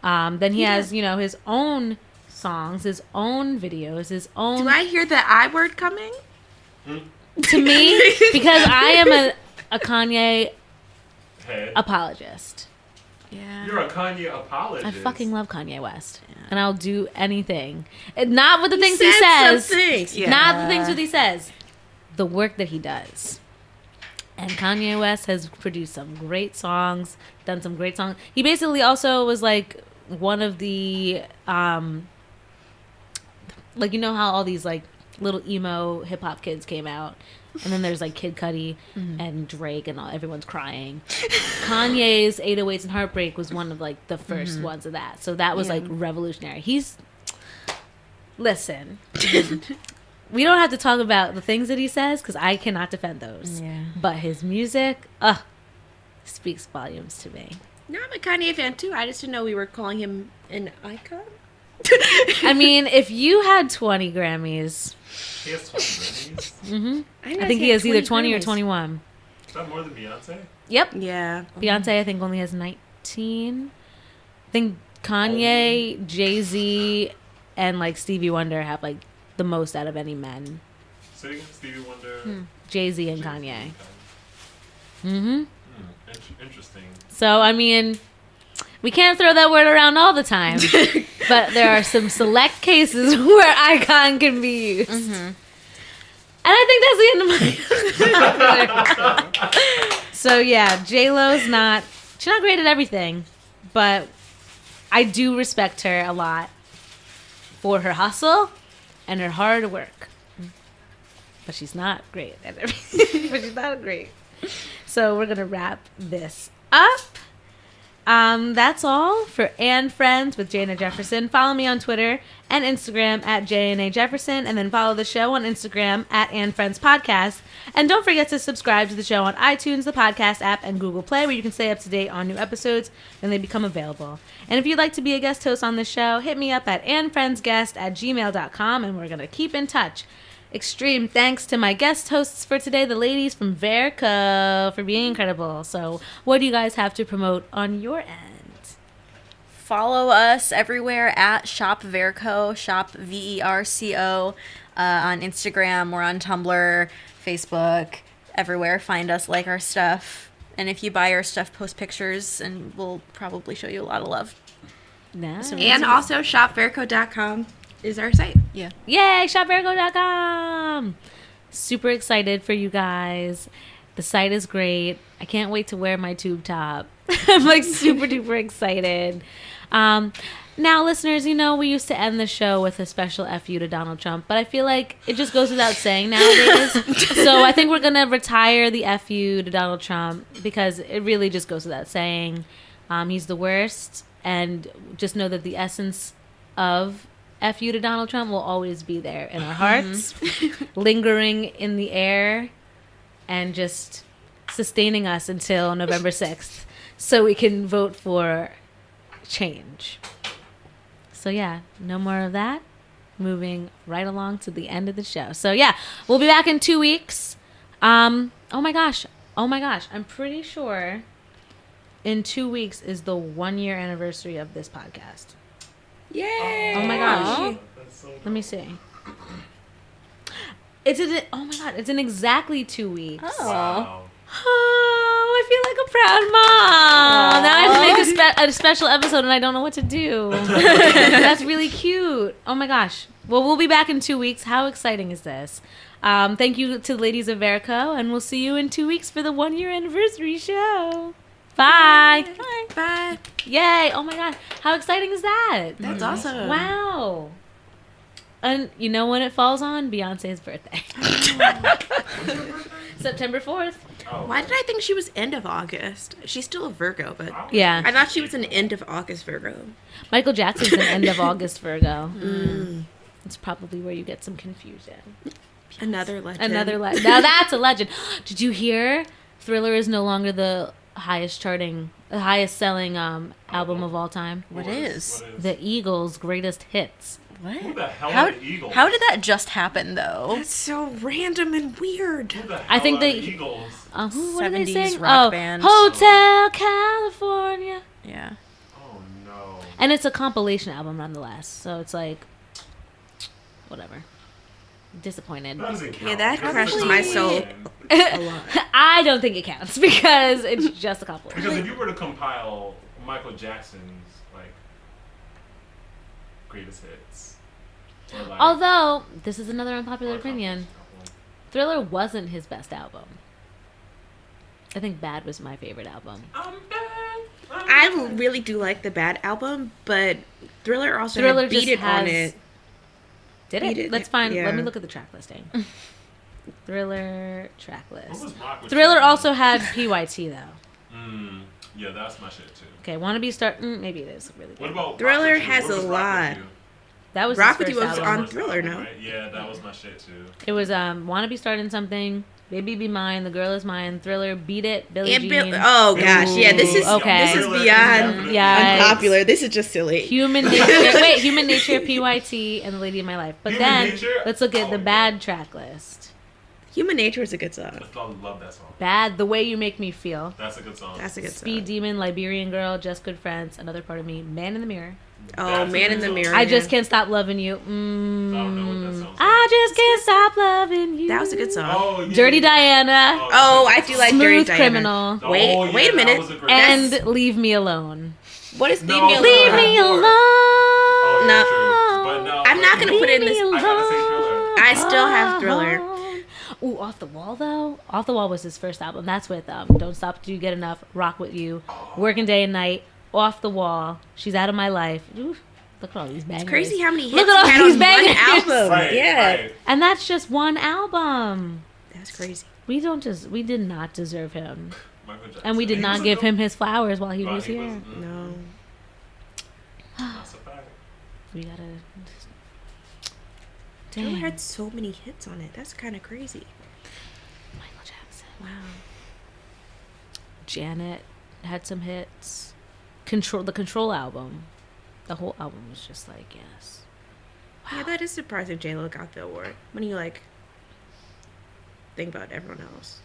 Then he has, his own songs, his own videos, his own. Do I hear the I word coming? To me, because I am a Kanye Head. apologist. Yeah. You're a Kanye apologist. I fucking love Kanye West, and I'll do anything. And not with the things he said says. some things, yeah. Not the things that he says. The work that he does. And Kanye West has produced some great songs, done some great songs. He basically also was like one of the, like, you know how all these like little emo hip hop kids came out, and then there's like Kid Cudi and Drake and all, everyone's crying. Kanye's 808s and Heartbreak was one of like the first ones of that. So that was like revolutionary. Listen. We don't have to talk about the things that he says because I cannot defend those. Yeah. But his music, speaks volumes to me. No, I'm a Kanye fan too. I just didn't know we were calling him an icon. I mean, if you had 20 Grammys, He has 20 Grammys. I think he has either 20 or Grammys. 21. Is that more than Beyonce? Yep. Yeah. Beyonce, I think, only has 19. I think Kanye, Jay-Z, and like Stevie Wonder have like the most out of any men. So you can Stevie Wonder. Jay-Z and Kanye. Mm-hmm. Interesting. So, I mean, we can't throw that word around all the time. But there are some select cases where icon can be used. And I think that's the end of my... So, yeah, J-Lo's not... She's not great at everything. But I do respect her a lot for her hustle and her hard work. But she's not great at everything. But she's not great. So we're going to wrap this up. That's all for And Friends with Jana Jefferson. Follow me on Twitter and Instagram at JNA Jefferson, and then follow the show on Instagram at And Friends Podcast. And don't forget to subscribe to the show on iTunes, the podcast app, and Google Play, where you can stay up to date on new episodes when they become available. And if you'd like to be a guest host on the show, hit me up at andfriendsguest@gmail.com, and we're going to keep in touch. Extreme thanks to my guest hosts for today, the ladies from Verco, for being incredible. So what do you guys have to promote on your end? Follow us everywhere at Shop Verco, Shop VERCO, on Instagram. We're on Tumblr, Facebook, everywhere. Find us, like our stuff. And if you buy our stuff, post pictures, and we'll probably show you a lot of love. Nice. And also shopverco.com is our site. Yeah. Yay, shopvergo.com. Super excited for you guys. The site is great. I can't wait to wear my tube top. I'm like super duper excited. Now, listeners, you know, we used to end the show with a special FU to Donald Trump, but I feel like it just goes without saying nowadays. So I think we're going to retire the FU to Donald Trump because it really just goes without saying. He's the worst. and just know that the essence of F you to Donald Trump will always be there in our hearts, lingering in the air, and just sustaining us until November 6th so we can vote for change. So yeah, no more of that. Moving right along to the end of the show. So yeah, we'll be back in 2 weeks. Oh my gosh. I'm pretty sure in 2 weeks is the 1 year anniversary of this podcast. Yay! Oh my gosh. That's so Let me see. It's in exactly 2 weeks. Wow. Oh, I feel like a proud mom. Now I have to make a special episode and I don't know what to do. That's really cute. Oh my gosh. Well, we'll be back in 2 weeks. How exciting is this? Thank you to the ladies of Verico, and we'll see you in 2 weeks for the 1 year anniversary show. Bye. Bye. Yay. Oh my God. How exciting is that? That's awesome. Wow. And you know when it falls on? Beyonce's birthday. September 4th. Oh. Why did I think she was end of August? She's still a Virgo, but Yeah. I thought she was an end of August Virgo. Michael Jackson's an end of August Virgo. It's probably where you get some confusion. Another legend. Now that's a legend. Did you hear? Thriller is no longer the highest selling album of all time. What is? The Eagles' greatest hits. Who the hell How, are the Eagles? how did that just happen, though? That's so random and weird. Who the hell I think are they- the Eagles? What are they 70s saying? rock band. Hotel California. Yeah. Oh no. And it's a compilation album nonetheless. So it's like, whatever. Disappointed. That doesn't count. Yeah, that That's crushes just my a soul. legend. A lot. I don't think it counts because it's just a compilation. Because if you were to compile Michael Jackson's like greatest hits, or, like, Although, this is another unpopular or opinion. compilation Thriller wasn't his best album. I think Bad was my favorite album. album. I really do like the Bad album, but Thriller also Thriller had Beat just It has- on it. Did Beat it? It, Let's find. Let me yeah. look at the track listing. Thriller track What list. was Rock with Thriller You? also had PYT though. Yeah, that's my shit too. Okay, Wanna Be Star. Maybe it is really What good. about Thriller Rock With You? has What a was Rock lot. With You? That was Rock his With You first was album. on First Thriller, album, no? right? Yeah, that was my shit too. It was Wanna Be Starting Something, Baby Be Mine, The Girl Is Mine, Thriller, Beat It, Billie And Jean, oh gosh, yeah, this is Okay. this is Thriller beyond definitely- Yeah. unpopular. This is just silly. Human Nature. Wait, Human Nature, PYT, and The Lady of My Life. But Human then Nature? let's look at the Oh, Bad track list. Human Nature is a good song. I love that song. Bad, The Way You Make Me Feel, That's a good song. That's a good Speed song. Demon, Liberian Girl, Just Good Friends, Another Part of Me, Man in the Mirror. Oh, That's a Man good in the song. Mirror. I Just yeah. Can't Stop Loving You. I don't know what that sounds like. I just can't stop loving you. That was a good song. Oh, yeah. Dirty Diana. Oh, I do like Smooth Dirty Diana. Criminal. Oh, Wait, yeah, wait a that minute. was a great And song. Leave Me Alone. What is No, Leave Me Alone? Leave Me More. Alone. Oh, yeah, No. true. But no, I'm not gonna put it in this- Leave me I gotta say alone. Thriller. I still have Thriller. Ooh, Off the Wall though. Off the Wall was his first album. That's with Don't Stop Till You Get Enough, Rock With You, Working Day and Night, Off the Wall, She's Out of My Life. Ooh, look at all these bangers. Crazy how many hits Look he at all had these on one bangers. album. Right, Yeah, right. And that's just one album. that's crazy. We did not deserve him. Michael Jackson. And we did He not was a give dope- him his flowers while he Right, was here. No. That's a fact. We gotta. Thriller Dang. had so many hits on it. That's kind of crazy. Michael Jackson. Wow. Janet had some hits. The Control album. The whole album was just like, yes. Yeah, that is surprising J-Lo got the award. When you like think about everyone else.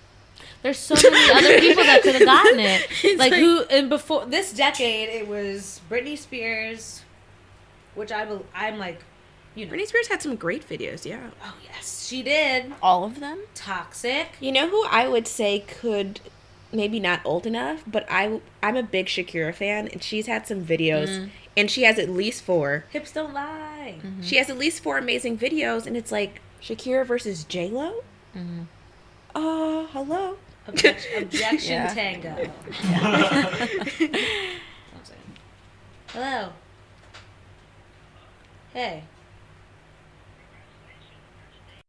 There's so many other people that could have gotten it. It's Like like- who? And before this decade, it was Britney Spears, which I'm like, you know. Britney Spears had some great videos, yeah. Oh yes, she did. All of them? Toxic. You know who I would say could, maybe not old enough, but I'm a big Shakira fan, and she's had some videos, and she has at least 4. Hips don't lie. She has at least 4 amazing videos, and it's like Shakira versus J-Lo? Hello? Objection Yeah. tango. Hello. Hey.